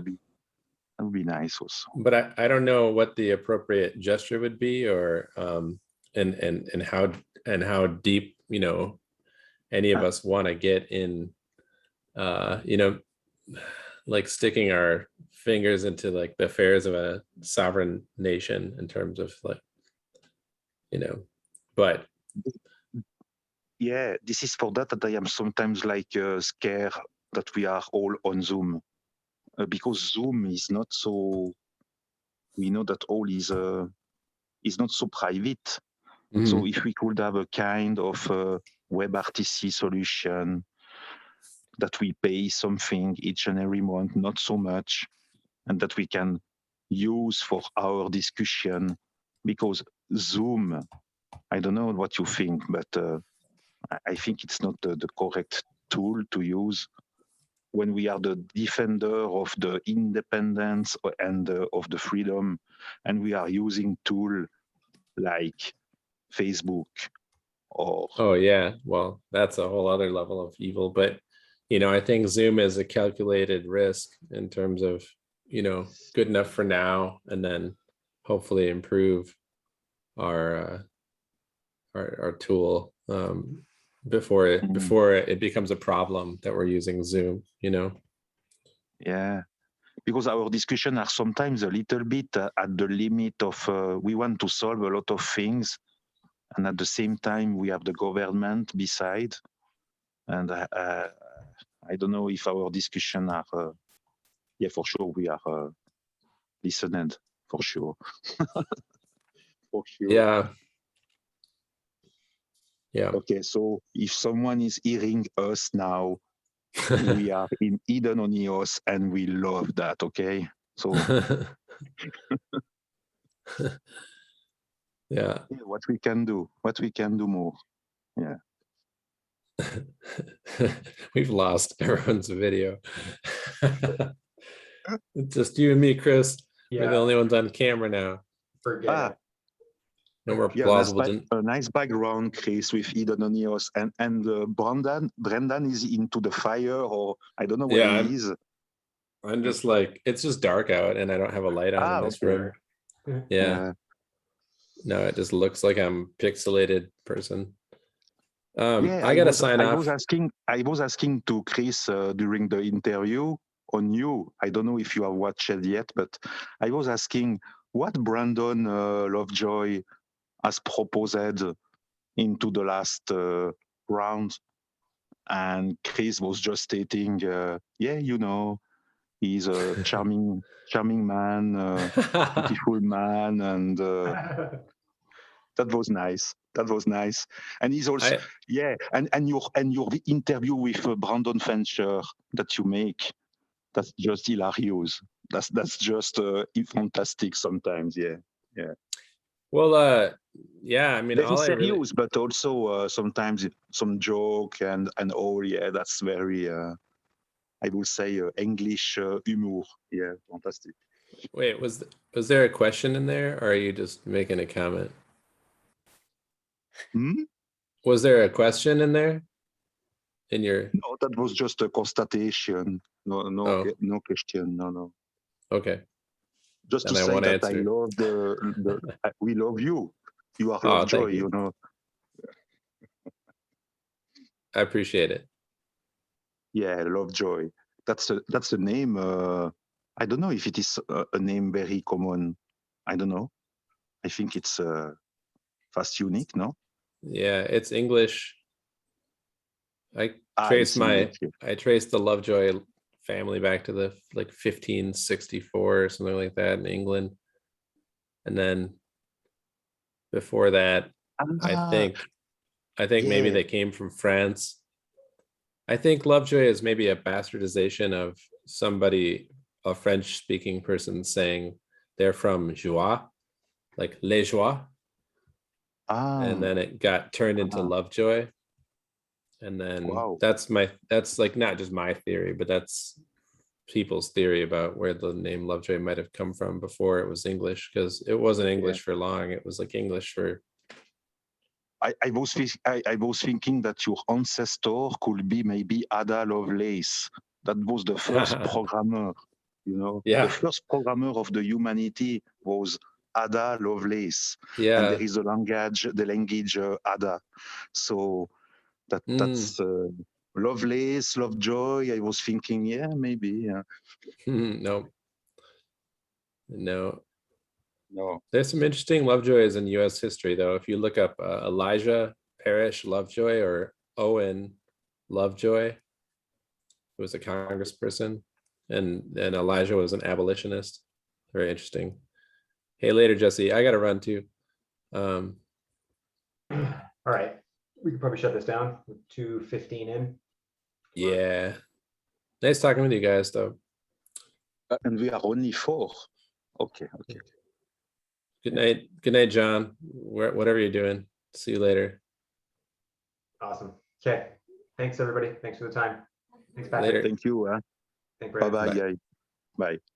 would be nice also. But I don't know what the appropriate gesture would be, or and how deep, you know, any of us want to get in, you know, like sticking our fingers into like the affairs of a sovereign nation in terms of like, you know, but Yeah, this is for that I am sometimes like scared that we are all on Zoom, because Zoom is not so. We know that all is not so private. So if we could have a kind of WebRTC solution that we pay something each and every month, not so much, and that we can use for our discussion, because Zoom, I don't know what you think, but I think it's not the correct tool to use when we are the defender of the independence and of the freedom, and we are using tool like Facebook or oh yeah, well, that's a whole other level of evil. But you know, I think Zoom is a calculated risk in terms of, you know, good enough for now, and then hopefully improve our tool before it becomes a problem that we're using Zoom, you know. yeah, because our discussion are sometimes a little bit at the limit of we want to solve a lot of things, and at the same time we have the government beside, and I don't know if our discussion are yeah, for sure we are listened, for sure. For sure. Yeah. Yeah. Okay, so if someone is hearing us now, we are in Eden on EOS, and we love that. Okay, so Yeah. what we can do more. Yeah. We've lost everyone's video. It's just you and me, Chris. We're the only ones on camera now. Forget it. No more Yeah, plausible. a nice background, Chris, with Eden on EOS, and Brendan is into the fire, or I don't know where he is. I'm just like, it's just dark out and I don't have a light on in this room. Yeah. No, it just looks like I'm pixelated person. Yeah, I gotta sign off. I was asking to Chris during the interview on you. I don't know if you have watched it yet, but I was asking what Brandon Lovejoy has proposed into the last round, and Chris was just stating, yeah, you know, he's a charming man, beautiful man, and that was nice. That was nice. And he's also and your interview with Brandon Fincher that you make, that's just hilarious. That's just fantastic sometimes. Yeah. Well, yeah, I mean, Very all serious, but also sometimes some joke and all. Yeah, that's very I would say English humor. Yeah, fantastic. Wait, was there a question in there, or are you just making a comment? Was there a question in there? In your? No, that was just a constatation. No question. No. Okay. Just to say that I love we love you. You are Lovejoy, you know. I appreciate it. Yeah, Lovejoy. That's the name. I don't know if it is a name very common. I don't know. I think it's fast unique, no? Yeah, it's English. I traced the Lovejoy family back to the like 1564 or something like that in England, and then before that, I think maybe they came from France. I think Lovejoy is maybe a bastardization of somebody, a French-speaking person, saying they're from Joie, like Les Joies, and then it got turned into Lovejoy. And then that's like not just my theory, but that's people's theory about where the name Lovejoy might have come from before it was English, because it wasn't English for long. It was like English for I was thinking that your ancestor could be maybe Ada Lovelace. That was the first programmer, you know. Yeah. The first programmer of the humanity was Ada Lovelace. And Yeah. there is the language Ada. So that's Lovelace, Lovejoy. I was thinking, yeah, maybe. No. No. No. There's some interesting Lovejoys in U.S. history, though. If you look up Elijah Parrish Lovejoy or Owen Lovejoy, who was a congressperson, and Elijah was an abolitionist. Very interesting. Hey, later, Jesse. I got to run too. All right, we can probably shut this down with 2:15 in. Yeah. Nice talking with you guys, though. And we are only 4. Okay. Good night. Good night, John. Whatever you're doing. See you later. Awesome. Okay. Thanks, everybody. Thanks for the time. Thanks, Patrick. Later. Thank you. Thank Brandon. Bye-bye, Bye. guys. Bye.